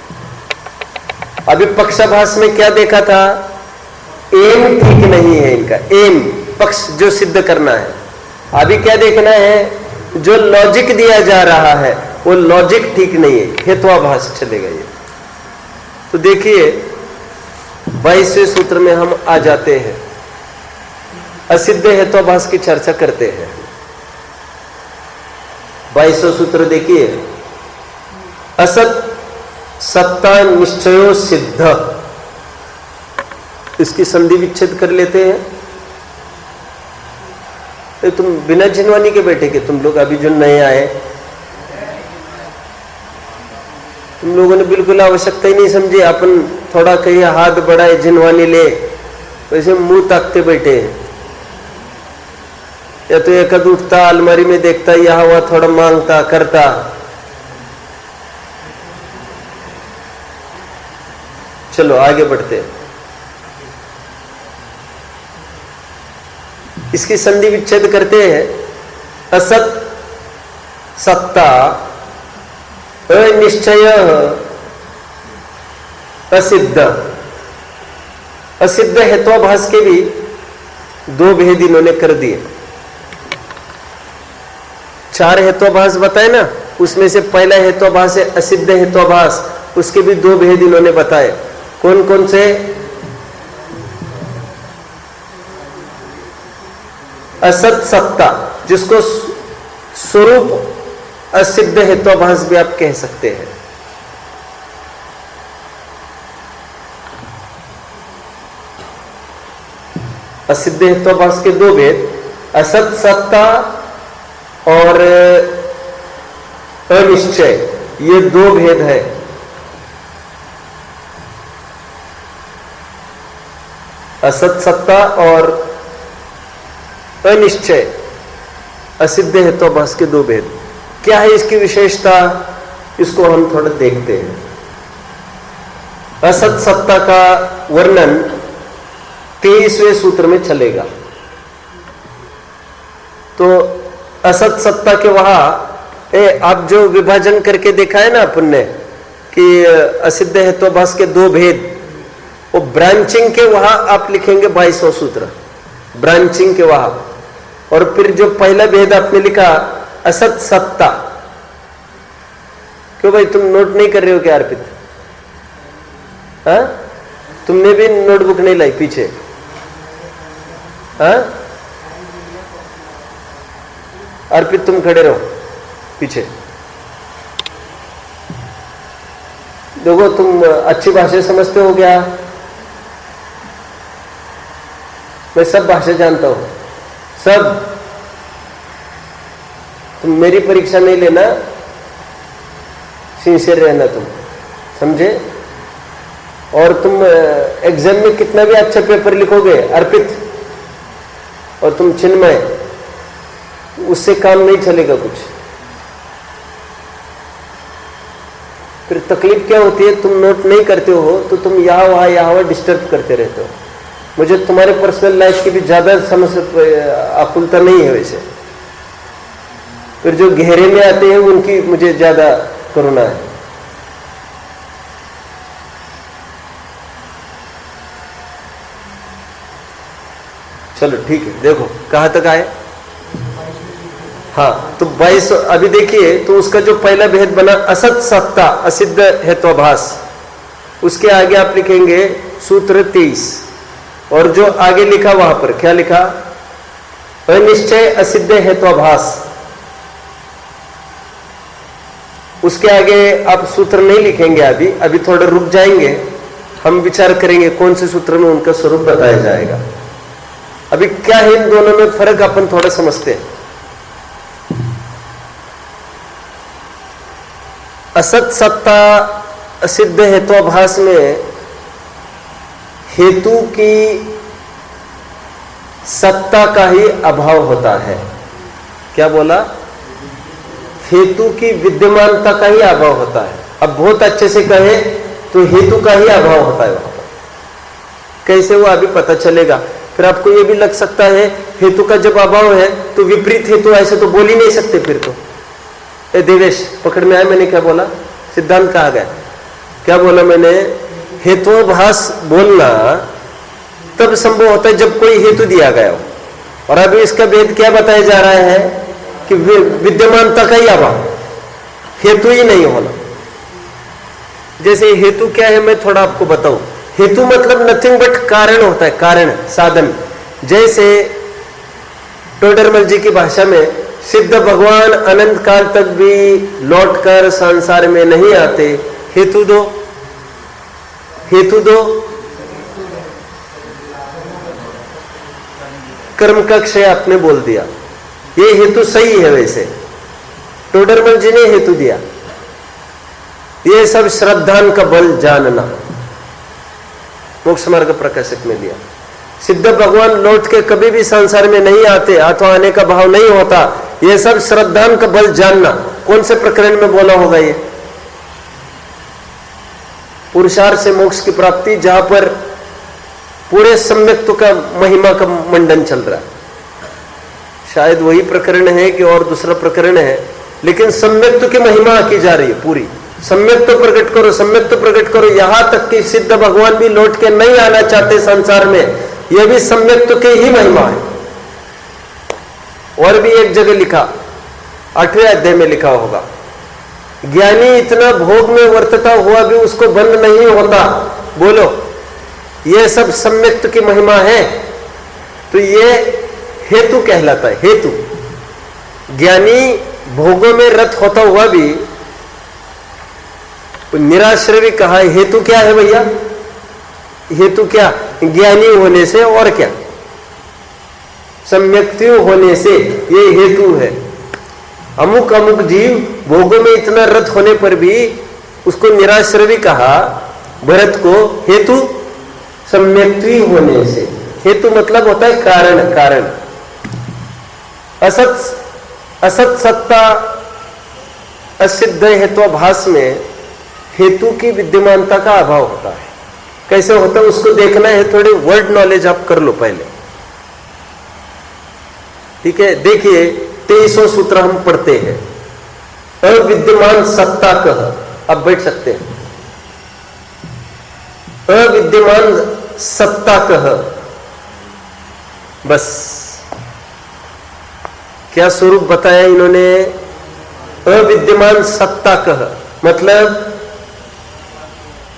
अभी पक्षाभास में क्या देखा था? एम ठीक नहीं है इनका, एम पक्ष जो सिद्ध करना है। अभी क्या देखना है? जो लॉजिक दिया जा रहा है वो लॉजिक ठीक नहीं है, हेत्वाभास चलेगा ये। तो देखिए 22वें सूत्र में हम आ जाते हैं, असिद्ध हेत्वाभास की चर्चा करते हैं। 22वां सूत्र देखिए, असत सत्ता निश्चयो सिद्ध। इसकी संधि विच्छेद कर लेते हैं। तो तुम बिना जिनवानी के बैठे के तुम लोग अभी जो नए आए, तुम लोगों ने बिल्कुल आवश्यकता ही नहीं समझी। अपन थोड़ा कहीं हाथ बढ़ाए जिनवानी ले, वैसे मुंह ताकते बैठे हैं। या तो एक उठता अलमारी में देखता, यह हुआ थोड़ा मांगता करता। चलो आगे बढ़ते हैं। इसकी संधि विच्छेद करते हैं। असत सत्ता अनिश्चय असिद्ध। असिद्ध हेत्वाभास के भी 2 भेद इन्होंने कर दिए। 4 हेत्वाभास बताए ना, उसमें से पहला हेत्वाभास है असिद्ध हेत्वाभास, उसके भी 2 भेद इन्होंने बताए। कौन कौन से? असत सत्ता, जिसको स्वरूप असिद्ध हेत्वाभास भी आप कह सकते हैं। असिद्ध हेत्वाभास के 2 भेद, असत सत्ता और अनिश्चय, ये 2 भेद है। असत सत्ता और अनिश्चय, असिद्ध हेत्वाभास के 2 भेद। क्या है इसकी विशेषता? इसको हम थोड़ा देखते हैं। असत सत्ता का वर्णन 23वें सूत्र में चलेगा। तो असत सत्ता के वहां आप जो विभाजन करके देखा है ना अपन ने कि असिद्ध हेत्वाभास के 2 भेद, वो ब्रांचिंग के वहां आप लिखेंगे 22वां सूत्र, ब्रांचिंग के वहां। और फिर जो पहला भेद आपने लिखा असत सत्ता, क्यों भाई तुम नोट नहीं कर रहे हो क्या अर्पित? हाँ, तुमने भी नोटबुक नहीं लाई पीछे? हाँ अर्पित तुम खड़े रहो पीछे। देखो तुम अच्छी भाषा समझते हो क्या? मैं सब भाषा जानता हूं, सब। तुम मेरी परीक्षा नहीं लेना, सिंसियर रहना तुम, समझे? और तुम एग्जाम में कितना भी अच्छा पेपर लिखोगे अर्पित, और तुम चिन्मय, उससे काम नहीं चलेगा कुछ। फिर तकलीफ क्या होती है? तुम नोट नहीं करते हो तो तुम यहाँ वहां डिस्टर्ब करते रहते हो। मुझे तुम्हारे पर्सनल लाइफ की भी ज्यादा समस्या आकुलता नहीं है वैसे, फिर जो गहरे में आते हैं उनकी मुझे ज्यादा करुणा है। चलो ठीक है, देखो कहां तक आए। हाँ, तो 22 अभी देखिए, तो उसका जो पहला भेद बना असत सत्ता असिद्ध हेत्वाभास, उसके आगे आप लिखेंगे सूत्र 23, और जो आगे लिखा वहां पर क्या लिखा? अनिश्चय असिद्ध हेत्वाभास। उसके आगे आप सूत्र नहीं लिखेंगे, अभी थोड़ा रुक जाएंगे, हम विचार करेंगे कौन से सूत्र में उनका स्वरूप बताया जाएगा। अभी क्या है इन दोनों में फर्क अपन थोड़ा समझते हैं। असत सत्ता असिद्ध हेतुभास में हेतु की सत्ता का ही अभाव होता है। क्या बोला? हेतु की विद्यमानता का ही अभाव होता है। अब बहुत अच्छे से कहे तो हेतु का ही अभाव होता है वहां पर। कैसे वो अभी पता चलेगा। फिर आपको ये भी लग सकता है हेतु का जब अभाव है तो विपरीत हेतु ऐसे तो बोल ही नहीं सकते। फिर तो ए देवेश पकड़ में आया मैंने क्या बोला? सिद्धांत कहा गया। क्या बोला मैंने? हेतुभास बोलना तब संभव होता है जब कोई हेतु दिया गया हो। और अभी इसका भेद क्या बताया जा रहा है कि विद्यमानता का ही अभाव, हेतु ही नहीं होना। जैसे हेतु क्या है मैं थोड़ा आपको बताऊं। हेतु मतलब नथिंग बट कारण होता है, कारण, साधन। जैसे टोडरमल जी की भाषा में सिद्ध भगवान अनंत काल तक भी लौटकर संसार में नहीं आते, हेतु दो, हेतु दो। कर्म का क्षय आपने बोल दिया, ये हेतु सही है। वैसे टोडरमल जी ने हेतु दिया, ये सब श्रद्धान का बल जानना, मोक्ष मार्ग प्रकाशक में दिया। सिद्ध भगवान लौट के कभी भी संसार में नहीं आते, अथवा आने का भाव नहीं होता, ये सब श्रद्धान का बल जानना। कौन से प्रकरण में बोला होगा? ये पुरुषार्थ से मोक्ष की प्राप्ति, जहां पर पूरे सम्यक्त्व का महिमा का मंडन चल रहा है। शायद वही प्रकरण है कि और दूसरा प्रकरण है, लेकिन सम्यक्त्व की महिमा की जा रही है पूरी। सम्यक्त्व प्रकट करो, सम्यक्त्व प्रकट करो, यहां तक कि सिद्ध भगवान भी लौट के नहीं आना चाहते संसार में, यह भी सम्यक्त्व की ही महिमा है। और भी एक जगह लिखा, 8वें अध्याय में लिखा होगा, ज्ञानी इतना भोग में वर्तता हुआ भी उसको बंद नहीं होता। बोलो, यह सब सम्यक्त्व की महिमा है। तो यह हेतु कहलाता है। हेतु, ज्ञानी भोगों में रत होता हुआ भी, निराश्रय भी कहा। हेतु क्या है भैया? हेतु क्या? ज्ञानी होने से, और क्या? सम्यक्त्व होने से, ये हेतु है। अमुक अमुक जीव भोगों में इतना रत होने पर भी उसको निराश्रय भी कहा, भरत को। हेतु सम्यक्त्व होने से। हेतु मतलब होता है कारण, कारण। असत सत्ता असिद्ध हेतुभास में हेतु की विद्यमानता का अभाव होता है। कैसे होता है उसको देखना है। थोड़ी वर्ड नॉलेज आप कर लो पहले, ठीक है? देखिए 23वां सूत्र हम पढ़ते हैं। अविद्यमान सत्ता कह, अब बैठ सकते हैं। अविद्यमान सत्ता कह, बस क्या स्वरूप बताया इन्होंने? अविद्यमान सत्ता कह मतलब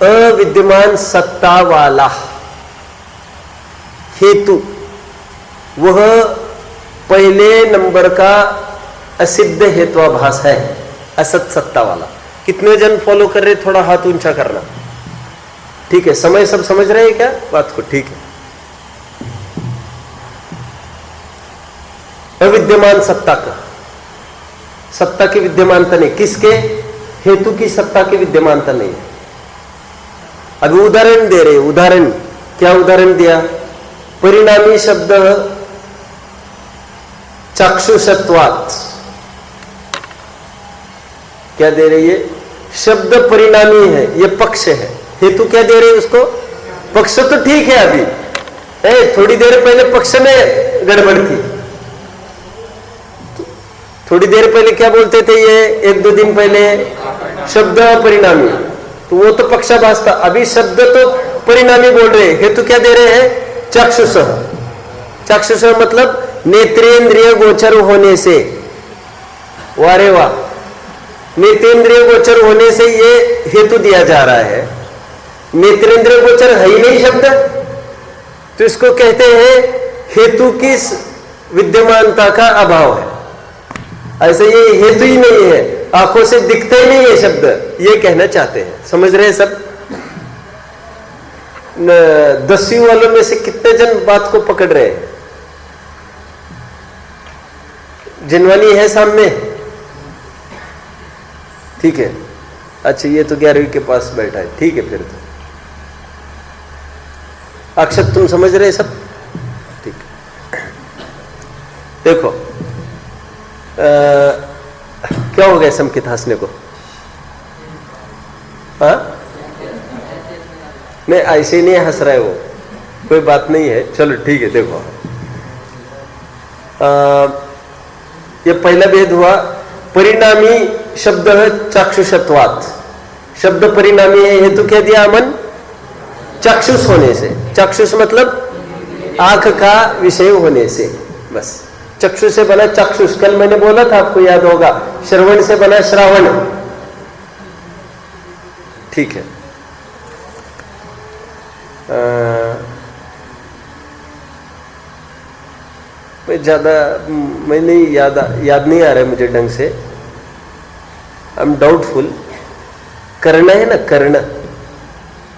अविद्यमान सत्ता वाला हेतु, वह पहले नंबर का असिद्ध हेतुभास है, असत सत्ता वाला। कितने जन फॉलो कर रहे? थोड़ा हाथ ऊंचा करना, ठीक है? समय सब समझ रहे हैं क्या बात को? ठीक है। अविद्यमान सत्ता का, सत्ता की विद्यमानता नहीं। किसके? हेतु की सत्ता की विद्यमानता नहीं है। अभी उदाहरण दे रहे। उदाहरण क्या उदाहरण दिया? परिणामी शब्द चाक्षुषत्वात्। क्या दे रही है? शब्द परिणामी है, यह पक्ष है। हेतु क्या दे रहे हैं उसको? पक्ष तो ठीक है। अभी थोड़ी देर पहले पक्ष में गड़बड़ थी। थोड़ी देर पहले क्या बोलते थे? ये 1-2 दिन पहले शब्द परिणामी, तो वो तो पक्षाभास था। अभी शब्द तो परिणामी बोल रहे हैं। हेतु क्या दे रहे हैं? चाक्षुष। चाक्षुष मतलब नेत्रेंद्रिय गोचर होने से। वारे वाह, नेत्रेंद्रिय गोचर होने से ये हेतु दिया जा रहा है। नेत्रेंद्रिय गोचर है ही नहीं शब्द, तो इसको कहते हैं हेतु की विद्यमानता का अभाव है। ऐसे ये हेतु ही नहीं है। आंखों से दिखते ही नहीं ये शब्द, ये कहना चाहते हैं। समझ रहे हैं सब? 10वीं वालों में से कितने जन बात को पकड़ रहे हैं? जिनवानी है सामने? ठीक है। अच्छा, ये तो 11वीं के पास बैठा है। ठीक है, फिर तो अक्षत तुम समझ रहे सब? ठीक। देखो क्या हो गया समकित हंसने को? हाँ, नहीं ऐसे ही नहीं हंस रहा है वो, कोई बात नहीं है। चलो ठीक है। देखो ये पहला भेद हुआ। परिणामी शब्द है चाक्षुषत्वात्। शब्द परिणामी है, हेतु क्या दिया अमन? चाक्षुष होने से। चाक्षुष मतलब आंख का विषय होने से, बस। चक्षु से बना चाक्षुष, कल मैंने बोला था, आपको याद होगा। श्रवण से बना श्रावण। ठीक है। ज्यादा मैंने याद नहीं आ रहा है मुझे ढंग से। I am doubtful. कर्ण है ना, कर्ण,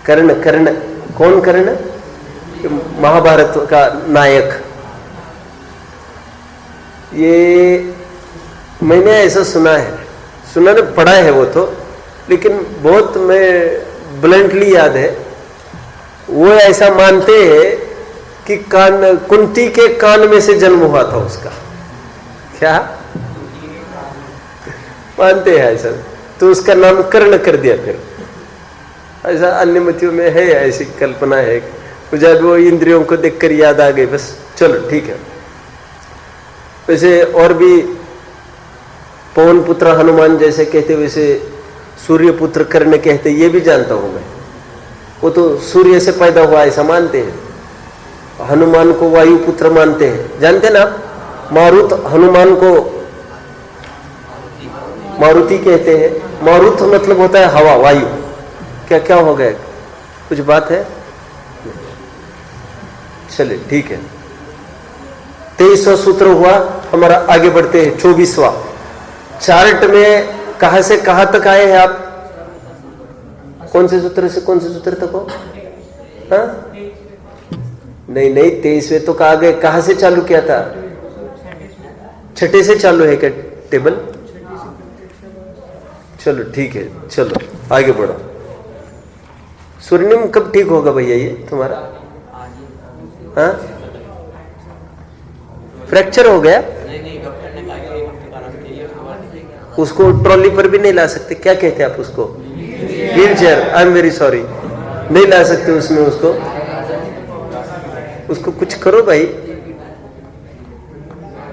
कर्ण, कर्ण। कौन कर्ण? महाभारत का नायक। ये मैंने ऐसा सुना है, सुना ने पढ़ा है वो तो, लेकिन बहुत मैं ब्लंटली याद है। वो ऐसा मानते हैं कि कान, कुंती के कान में से जन्म हुआ था उसका। क्या मानते हैं ऐसा? तो उसका नाम कर्ण कर दिया फिर। ऐसा अन्य मतियों में है, ऐसी कल्पना है। मुझे वो इंद्रियों को देखकर याद आ गई बस। चलो ठीक है। वैसे और भी पवन पुत्र हनुमान जैसे कहते, वैसे सूर्य पुत्र कर्ण कहते, ये भी जानता हूं मैं। वो तो सूर्य से पैदा हुआ ऐसा मानते हैं। हनुमान को वायु पुत्र मानते हैं, जानते ना? मारुत हनुमान को मारुति कहते हैं। मारुत मतलब होता है हवा, वायु। क्या क्या हो गया? कुछ बात है? चलिए ठीक है। 23वां सूत्र हुआ हमारा। आगे बढ़ते हैं 24वां। चार्ट में कहां से कहां तक आए हैं आप? कौन से सूत्र से कौन से सूत्र तक हो? हाँ? नहीं 23वें तो कहा गए। कहां से चालू किया था? छठे से चालू है क्या टेबल? चलो ठीक है, चलो आगे बढ़ो। स्वर्णिम कब ठीक होगा भैया ये तुम्हारा? हाँ, फ्रैक्चर हो गया? उसको ट्रॉली पर भी नहीं ला सकते? क्या कहते हैं आप उसको? Wheel chair. I am very sorry, नहीं ला सकते उसमें उसको कुछ करो भाई।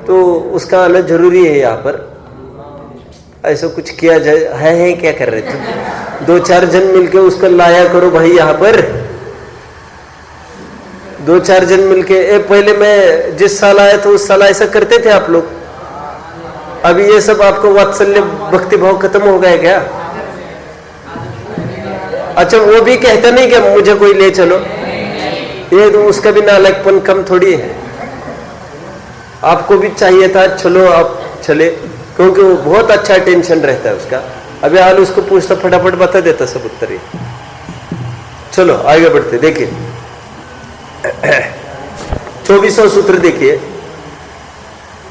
तो उसका आना जरूरी है यहाँ पर। ऐसा कुछ किया जाए है क्या कर रहे थे? 2-4 जन मिलके उसको लाया करो भाई यहाँ पर। 2-4 जन मिलके। पहले मैं जिस साल आया था उस साल ऐसा करते थे आप लोग। अभी ये सब आपको वात्सल्य भक्ति भाव खत्म हो गया क्या? अच्छा, वो भी कहता नहीं कि मुझे कोई ले चलो। ये तो उसका भी नालायकपन कम थोड़ी है। आपको भी चाहिए था, चलो आप चले, क्योंकि वो बहुत अच्छा टेंशन रहता है उसका। अभी हाल उसको पूछता, फटाफट बता देता सब उत्तर ही। चलो आगे बढ़ते। देखिए 24वां सूत्र देखिए।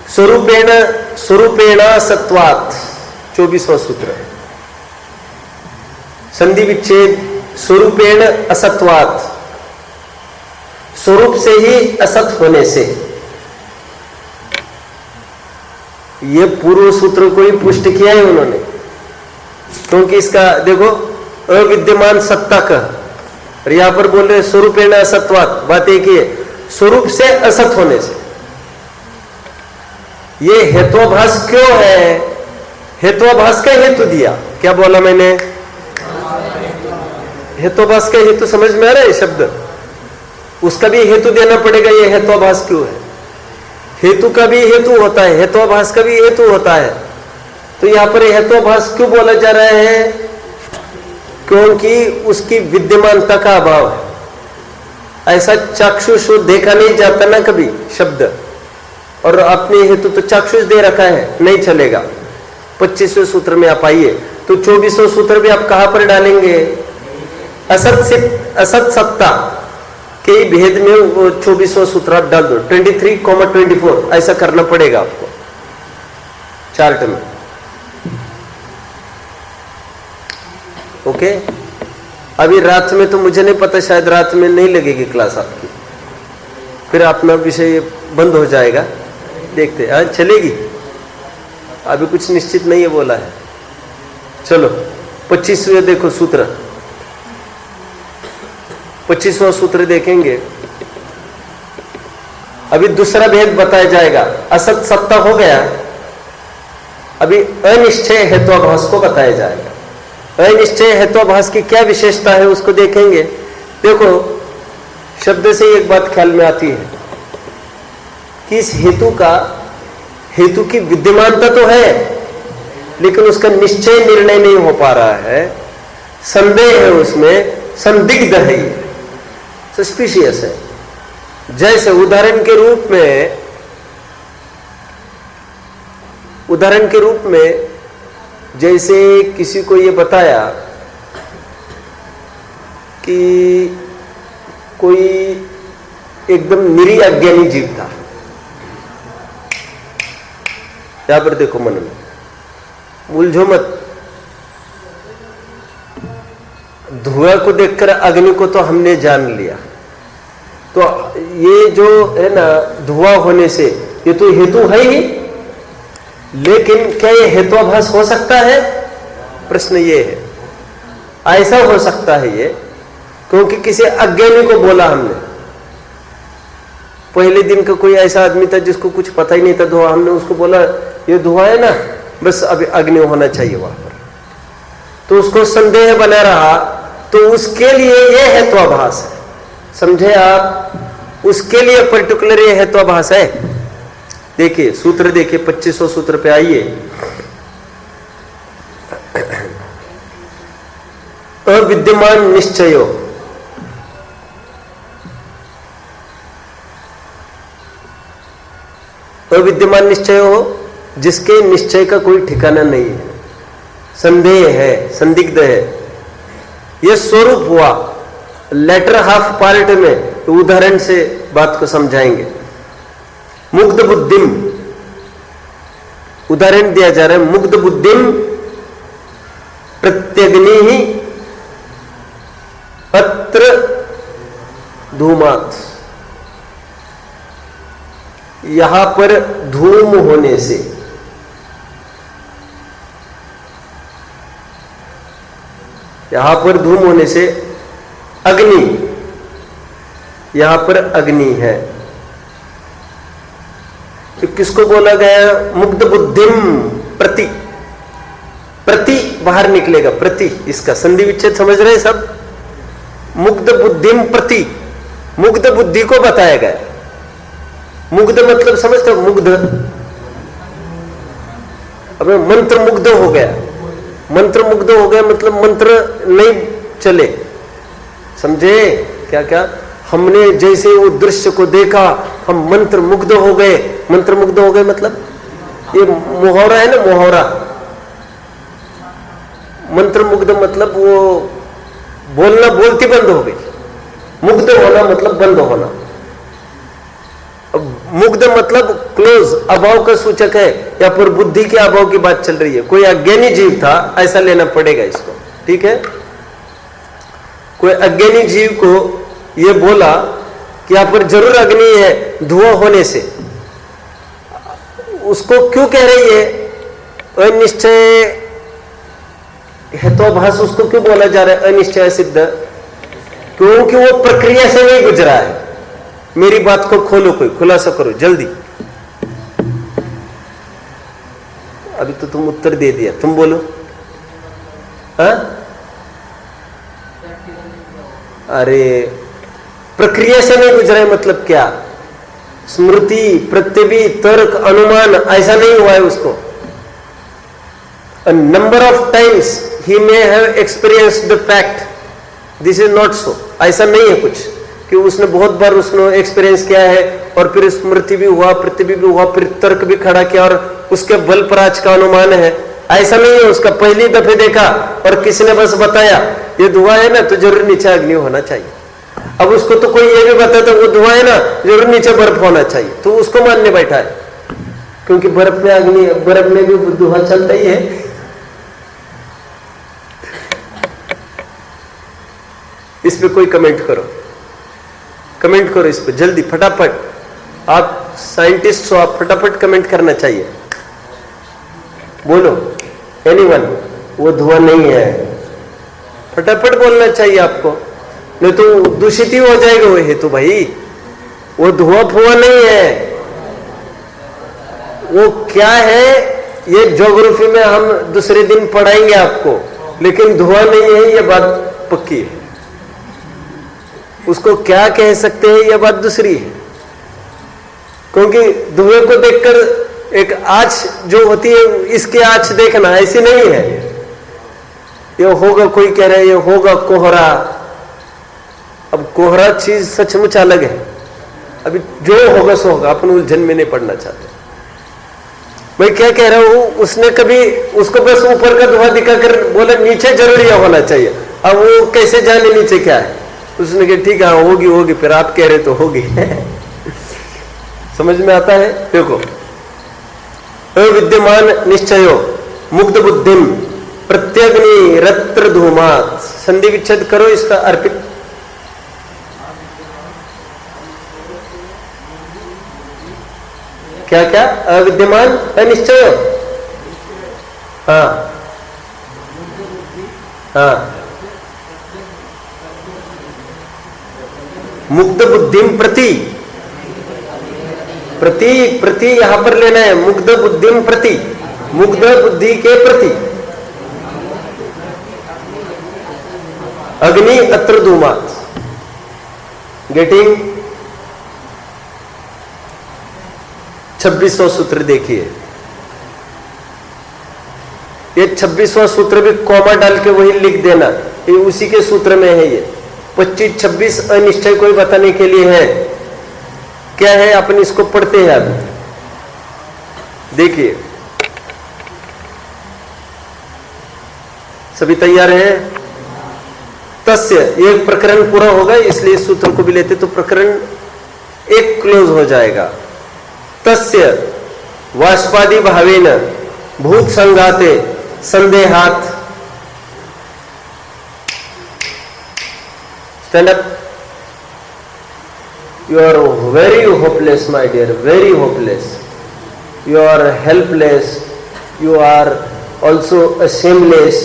स्वरूपेण सत्वात्। 24वां सूत्र। संधि विच्छेद। स्वरूपेण असत्वात्। स्वरूप से ही असत होने से। ये पूर्व सूत्र को ही पुष्ट किया है उन्होंने, क्योंकि इसका देखो अविद्यमान सत्ता का, और यहां पर बोल रहे स्वरूपेण असत्वात्। बात एक ही है, स्वरूप से असत होने से। ये हेत्वाभास क्यों है? हेत्वाभास का हेतु दिया। क्या बोला मैंने? हेत्वाभास का हेतु समझ में आ रहा है शब्द? उसका भी हेतु देना पड़ेगा। ये हेत्वाभास क्यों है? हेतु का भी हेतु होता है, हेत्वाभास का भी हेतु होता है। तो यहां पर हेत्वाभास क्यों बोला जा रहा है? क्योंकि उसकी विद्यमानता का अभाव है। ऐसा चाक्षुष देखा नहीं जाता ना कभी शब्द, और अपने हेतु तो चाक्षुष दे रखा है, नहीं चलेगा। 25वें सूत्र में आप आइए, तो 24वां सूत्र भी आप कहां पर डालेंगे? असत सत्ता के भेद में वो 24वां सूत्र आप डाल दो, 23,24 ऐसा करना पड़ेगा आपको चार्ट में। ओके, अभी रात में तो मुझे नहीं पता, शायद रात में नहीं लगेगी क्लास आपकी, फिर अपना विषय बंद हो जाएगा, देखते हैं। चलेगी, अभी कुछ निश्चित नहीं है बोला है। चलो 25वें देखो सूत्र, 25वां सूत्र देखेंगे। अभी दूसरा भेद बताया जाएगा। असत सत्ता हो गया, अभी अनिश्चय हेत्वाभास को बताया जाएगा। अनिश्चय हेत्वाभास की क्या विशेषता है उसको देखेंगे। देखो, शब्द से एक बात ख्याल में आती है कि इस हेतु की विद्यमानता तो है, लेकिन उसका निश्चय निर्णय नहीं हो पा रहा है, संदेह है उसमें, संदिग्ध है, सस्पिशियस है। जैसे उदाहरण के रूप में जैसे किसी को ये बताया कि कोई एकदम निरी अज्ञानी जीव था, यहां पर देखो मन में उलझो मत। धुआं को देखकर अग्नि को तो हमने जान लिया, तो ये जो है ना धुआं होने से ये तो हेतु है ही, लेकिन क्या ये हेत्वाभास हो सकता है? प्रश्न ये है। ऐसा हो सकता है ये, क्योंकि किसी अज्ञानी को बोला हमने। पहले दिन का कोई ऐसा आदमी था जिसको कुछ पता ही नहीं था धुआं, हमने उसको बोला ये धुआं है ना, बस अभी अग्नि होना चाहिए वहां पर, तो उसको संदेह बना रहा, तो उसके लिए ये हेत्वाभास है। समझे आप? उसके लिए पर्टिकुलर ये हेत्वाभास है। देखिए सूत्र, देखिए 25वां सूत्र पे आइए। अविद्यमान निश्चयो, अविद्यमान निश्चय हो जिसके निश्चय का कोई ठिकाना नहीं है, संदेह है, संदिग्ध है, यह स्वरूप हुआ। लेटर हाफ पार्ट में उदाहरण से बात को समझाएंगे। मुग्ध बुद्धिम, उदाहरण दिया जा रहा है, मुग्ध बुद्धिम प्रत्यग्नि ही अत्र धूमात्, यहां पर धूम होने से, यहां पर धूम होने से अग्नि, यहां पर अग्नि है, तो किसको बोला गया? मुग्ध बुद्धिम प्रति, प्रति बाहर निकलेगा, प्रति, इसका संधि विच्छेद समझ रहे हैं सब? मुग्ध बुद्धिम प्रति, मुग्ध बुद्धि को बताया गया। मुग्ध मतलब समझते हो? मुग्ध, अब मंत्र मुग्ध हो गया, मंत्र मुग्ध हो गया मतलब मंत्र नहीं चले, समझे क्या क्या? हमने जैसे वो दृश्य को देखा, हम मंत्र मुग्ध हो गए। मंत्र मुग्ध हो गए मतलब ये मुहावरा है ना, मुहावरा। मंत्र मुग्ध मतलब वो बोलना, बोलती बंद हो गई। मुग्ध होना मतलब बंद होना। मुग्ध मतलब क्लोज, अभाव का सूचक है, या फिर बुद्धि के अभाव की बात चल रही है। कोई अज्ञानी जीव था, ऐसा लेना पड़ेगा इसको, ठीक है? कोई अज्ञानी जीव को ये बोला कि यहां पर जरूर अग्नि है धुआं होने से, उसको क्यों कह रही है अनिश्चय हेत्वाभास? उसको क्यों बोला जा रहा है अनिश्चय सिद्ध? क्योंकि वो प्रक्रिया से नहीं गुजरा है। मेरी बात को खोलो, कोई खुलासा करो जल्दी। अभी तो तुम उत्तर दे दिया, तुम बोलो। हाँ? अरे प्रक्रिया से नहीं गुजरा है मतलब क्या? स्मृति, प्रत्यभि, तर्क, अनुमान ऐसा नहीं हुआ है उसको। A number of times he may have experienced the fact. This is not so. ऐसा नहीं है कुछ कि उसने बहुत बार उसने एक्सपीरियंस किया है और फिर स्मृति भी हुआ, प्रत्यभि भी हुआ, फिर तर्क भी खड़ा किया और उसके बल पर आज का अनुमान है। ऐसा नहीं है उसका पहली दफे देखा और किसी ने बस बताया ये धुआं है ना तो जरूर नीचे अग्नि होना चाहिए। अब उसको तो कोई ये भी बताता वो धुआं है ना जरूर नीचे बर्फ होना चाहिए, तो उसको मानने बैठा है, क्योंकि बर्फ में अग्नि, बर्फ में भी धुआं चलता ही है। इस पे कोई कमेंट करो, कमेंट करो इस पे जल्दी फटाफट। आप साइंटिस्ट हो, आप फटाफट कमेंट करना चाहिए। बोलो एनीवन, वो धुआं नहीं है, फटाफट बोलना चाहिए आपको, नहीं तो दूषित ही हो जाएगा वो हेतु भाई। वो धुआं फुआं नहीं है, वो क्या है ये ज्योग्राफी में हम दूसरे दिन पढ़ाएंगे आपको, लेकिन धुआं नहीं है ये बात पक्की है। उसको क्या कह सकते हैं यह बात दूसरी है, क्योंकि धुएं को देखकर एक आँच जो होती है इसकी आँच देखना ऐसी नहीं है। ये होगा, कोई कह रहा है ये होगा कोहरा, अब कोहरा चीज सचमुच अलग है। अभी जो होगा सो होगा, अपन उलझन में नहीं पड़ना चाहते। मैं क्या कह रहा हूं, उसने कभी उसको बस ऊपर का धुआं दिखाकर बोला नीचे जरूर यह होना चाहिए। अब वो कैसे जाने नीचे क्या है, उसने कहा ठीक है हाँ होगी होगी, फिर आप कह रहे तो होगी। समझ में आता है? देखो अविद्यमान निश्चयो मुग्ध बुद्धिम प्रत्यग्नि रत्र धूमात, संधि विच्छेद करो इसका अर्पित। क्या क्या? अविद्यमान अनिश्चय, हाँ हाँ, मुग्ध बुद्धिम प्रति, प्रति प्रति यहां पर लेना है, मुग्ध बुद्धिम प्रति, मुग्ध बुद्धि के प्रति। अग्नि अत्र धूमात, गेटिंग? 26वां सूत्र देखिए, ये 26वां सूत्र भी कॉमा डाल के वही लिख देना, ये उसी के सूत्र में है। ये 25-26 अनिश्चय कोई बताने के लिए है। क्या है अपन इसको पढ़ते हैं अभी, देखिए सभी तैयार हैं? तस्य, ये प्रकरण पूरा होगा इसलिए इस सूत्र को भी लेते तो प्रकरण एक क्लोज हो जाएगा। तस्य वाष्पादि भावेन भूत संघाते संदेहात, stand up. You are very hopeless, my dear, very hopeless. You are helpless. You are also shameless.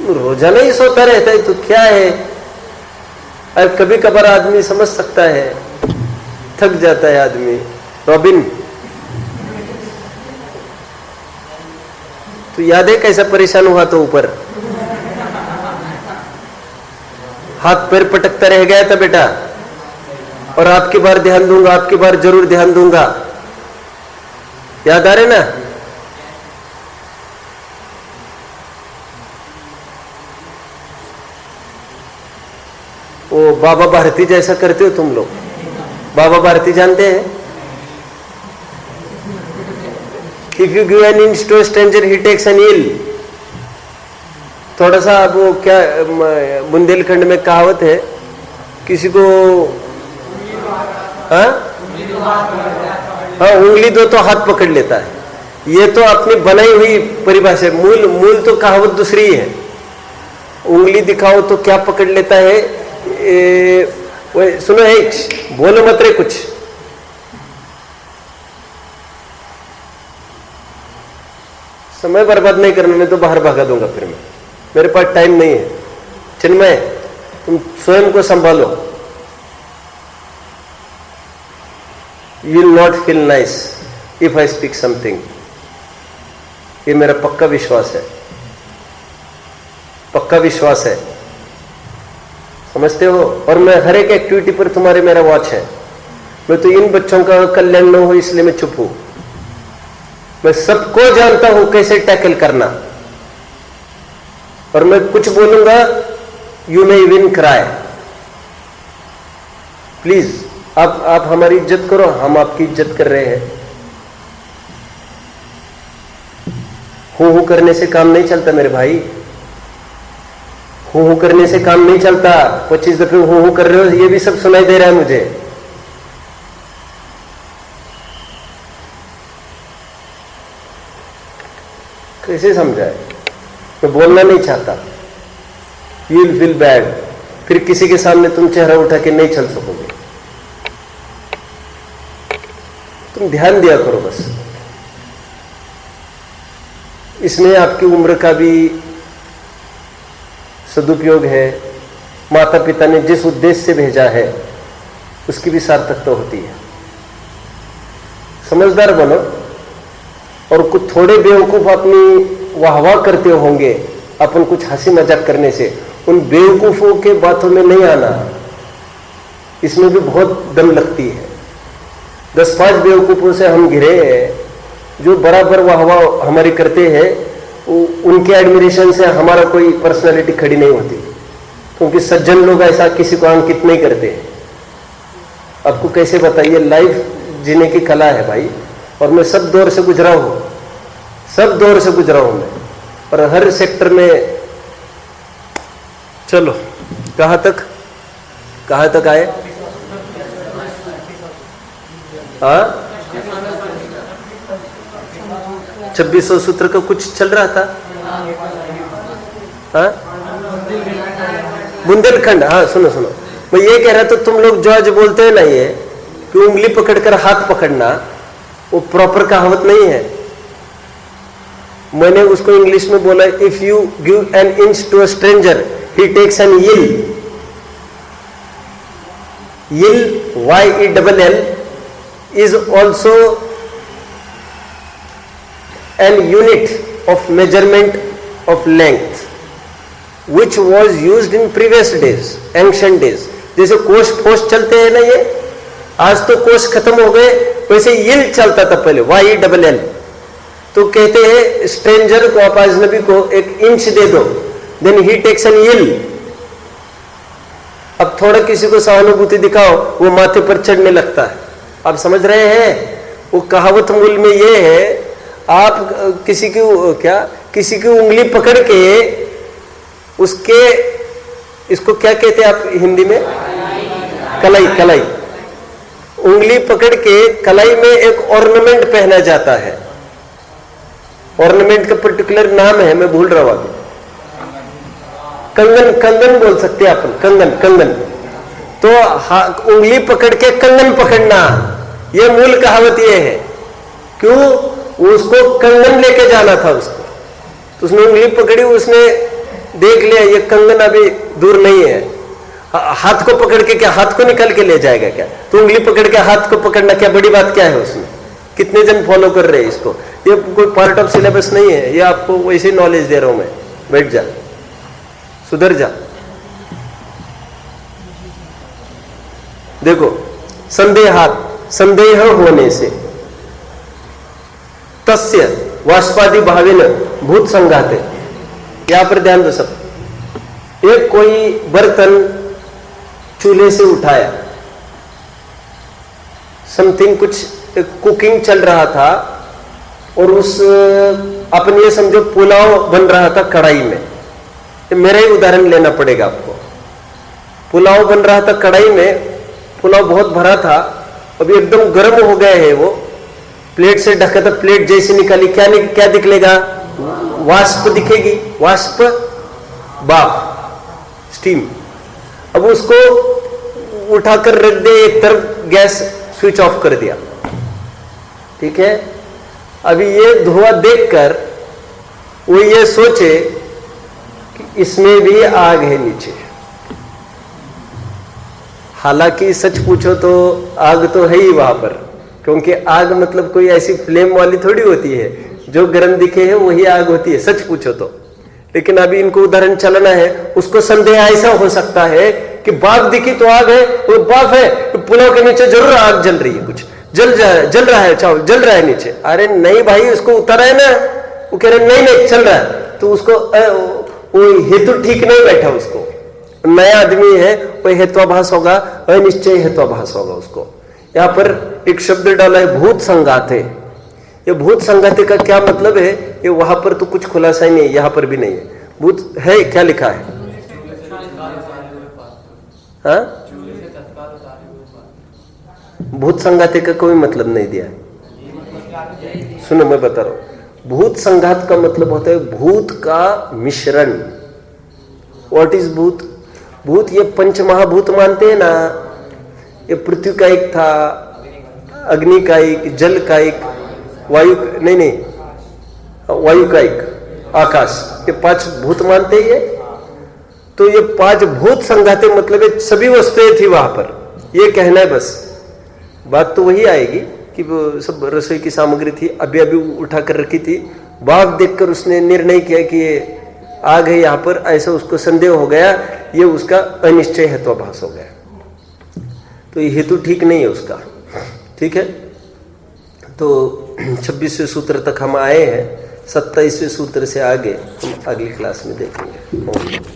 रोजाना ही सोता रहता है तो क्या है? अब कभी कभार आदमी समझ सकता है, थक जाता है आदमी। रॉबिन, तो याद है कैसा परेशान हुआ तो ऊपर हाथ पैर पटकता रह गया था बेटा, और आपकी बार ध्यान दूंगा, आपकी बार जरूर ध्यान दूंगा। याद आ रहे ना? वो बाबा भारती जैसा करते हो तुम लोग। बाबा भारती जानते हैं? If you give an inch to stranger he takes an ell. थोड़ा सा वो क्या बुंदेलखंड में कहावत है, किसी को हाँ उंगली दो तो हाथ पकड़ लेता है। ये तो अपनी बनाई हुई परिभाषा, मूल तो कहावत दूसरी है। उंगली दिखाओ तो क्या पकड़ लेता है? सुनो है, बोलो मत रे कुछ। समय बर्बाद नहीं करना, नहीं तो बाहर भगा दूंगा फिर मैं, मेरे पास टाइम नहीं है। चिन्मय, तुम स्वयं को संभालो। You will not feel nice if I speak something. ये मेरा पक्का विश्वास है, पक्का विश्वास है, समझते हो? और मैं हर एक एक्टिविटी पर तुम्हारे मेरा वॉच है। मैं तो इन बच्चों का कल्याण न हो इसलिए मैं चुप हूं। मैं सबको जानता हूं कैसे टैकल करना, और मैं कुछ बोलूंगा you may even cry. Please आप हमारी इज्जत करो, हम आपकी इज्जत कर रहे हैं। हो करने से काम नहीं चलता मेरे भाई, हो करने से काम नहीं चलता। 25 दफे हो कर रहे हो, ये भी सब सुनाई दे रहा है मुझे। कैसे समझाए? मैं बोलना नहीं चाहता, यू विल फील बैड, फिर किसी के सामने तुम चेहरा उठा के नहीं चल सकोगे। तुम ध्यान दिया करो बस। इसमें आपकी उम्र का भी सदुपयोग है। माता पिता ने जिस उद्देश्य से भेजा है उसकी भी सार्थकता होती है। समझदार बनो, और कुछ थोड़े बेवकूफ अपनी वाहवाह करते होंगे अपन कुछ हंसी मजाक करने से, उन बेवकूफों के बातों में नहीं आना। इसमें भी बहुत दम लगती है। 10-5 बेवकूफों से हम घिरे हैं जो बराबर वाहवाह हमारी करते हैं, उनके एडमिरेशन से हमारा कोई पर्सनालिटी खड़ी नहीं होती, क्योंकि सज्जन लोग ऐसा किसी को अंकित नहीं करते। आपको कैसे बताइए, लाइफ जीने की कला है भाई, और मैं सब दौर से गुजरा हूं, सब दौर से गुजरा हूं मैं, और हर सेक्टर में। चलो कहां तक आए? हाँ, 2600 सूत्र का कुछ चल रहा था। हाँ, बुंदेलखंड। हाँ सुनो, मैं ये कह रहा था, तुम लोग जो आज बोलते हैं ना ये कि उंगली पकड़कर हाथ पकड़ना, वो प्रॉपर कहावत नहीं है। मैंने उसको इंग्लिश में बोला, if you give an inch to a stranger he takes an yill YELL is also an unit of measurement of length which was used in previous days, ancient days। जैसे कोश फोश चलते हैं ना, ये आज तो कोश खत्म हो गए, वैसे yill चलता था पहले, YELL। तो कहते हैं स्ट्रेंजर को, आप अजनबी को एक इंच दे दो, then he takes an yill। अब थोड़ा किसी को सहानुभूति दिखाओ, वो माथे पर चढ़ने लगता है। आप समझ रहे हैं? वो कहावत मूल में ये है, आप किसी की उंगली पकड़ के उसके, इसको क्या कहते हैं आप हिंदी में? कलाई। उंगली पकड़ के कलाई में एक ऑर्नामेंट पहना जाता है। ऑर्नामेंट का पर्टिकुलर नाम है, मैं भूल रहा हूं अभी। कंगन बोल सकते हैं अपन, कंगन। तो उंगली पकड़ के कंगन पकड़ना, यह मूल कहावत यह है। क्यों? उसको कंगन लेके जाना था उसको, तो उसने उंगली पकड़ी, उसने देख लिया ये कंगन अभी दूर नहीं है, हाथ को पकड़ के क्या हाथ को निकाल के ले जाएगा क्या? तो उंगली पकड़ के हाथ को पकड़ना क्या बड़ी बात क्या है उसमें? कितने जन फॉलो कर रहे हैं इसको? ये कोई पार्ट ऑफ सिलेबस नहीं है, ये आपको वैसे नॉलेज दे रहा हूं मैं। बैठ जा, सुधर जा। देखो, संदेह होने से, तस्य वाष्पादि भावेन भूत संघाते। यहां पर ध्यान दो सब। एक कोई बर्तन चूल्हे से उठाया, समथिंग कुछ कुकिंग चल रहा था, और उस अपन ये समझो पुलाव बन रहा था कढ़ाई में। मेरा ही उदाहरण लेना पड़ेगा आपको। पुलाव बन रहा था कढ़ाई में, पुलाव बहुत भरा था, अभी एकदम गर्म हो गए है वो, प्लेट से ढका था, प्लेट जैसे निकाली, क्या निकलेगा? वाष्प दिखेगी, वाष्प, भाप, स्टीम। अब उसको उठाकर रख दे एक तरफ, गैस स्विच ऑफ कर दिया, ठीक है। अभी ये धुआं देखकर वो ये सोचे कि इसमें भी आग है नीचे। हालांकि सच पूछो तो आग तो है ही वहां पर, क्योंकि आग मतलब कोई ऐसी फ्लेम वाली थोड़ी होती है, जो गर्म दिखे है वही आग होती है, सच पूछो तो। लेकिन अभी इनको उदाहरण चलाना है, उसको संदेह ऐसा हो सकता है कि भाप दिखी तो आग है, वो भाप है, तो पुलाव के नीचे जरूर आग जल रही है, कुछ जल रहा है, चावल जल रहा है नीचे। अरे नहीं भाई, उसको उतारा है ना, वो कह रहे नहीं चल रहा है, तो उसको वो हेतु ठीक नहीं बैठा। उसको नया आदमी है, वो हेत्वाभास होगा, अनिश्चय हेत्वाभास होगा उसको। यहां पर एक शब्द डाला है भूत संघाते। ये भूत संघाते का क्या मतलब है, ये वहां पर तो कुछ खुलासा ही नहीं है, यहां पर भी नहीं है। भूत है क्या लिखा है? हाँ, भूत संघाते का कोई मतलब नहीं दिया है। सुनो मैं बता रहा हूं, भूत संघात का मतलब होता है भूत का मिश्रण। व्हाट इज भूत? भूत ये पंच महाभूत मानते हैं ना, ये पृथ्वी का एक था, अग्नि का एक, जल का एक, वायु नहीं वायु का एक, आकाश, ये 5 भूत मानते हैं। तो ये 5 भूत संघाते मतलब है सभी वस्तुएं थी वहां पर, ये कहना है बस। बात तो वही आएगी कि वो सब रसोई की सामग्री थी, अभी अभी उठा कर रखी थी, बाघ देखकर उसने निर्णय किया कि ये आ गए यहाँ पर, ऐसा उसको संदेह हो गया, ये उसका अनिश्चय हेत्वाभास हो गया। तो ये हेतु ठीक नहीं है उसका, ठीक है। तो 26वें सूत्र तक हम आए हैं, 27वें सूत्र से आगे हम अगली क्लास में देखेंगे।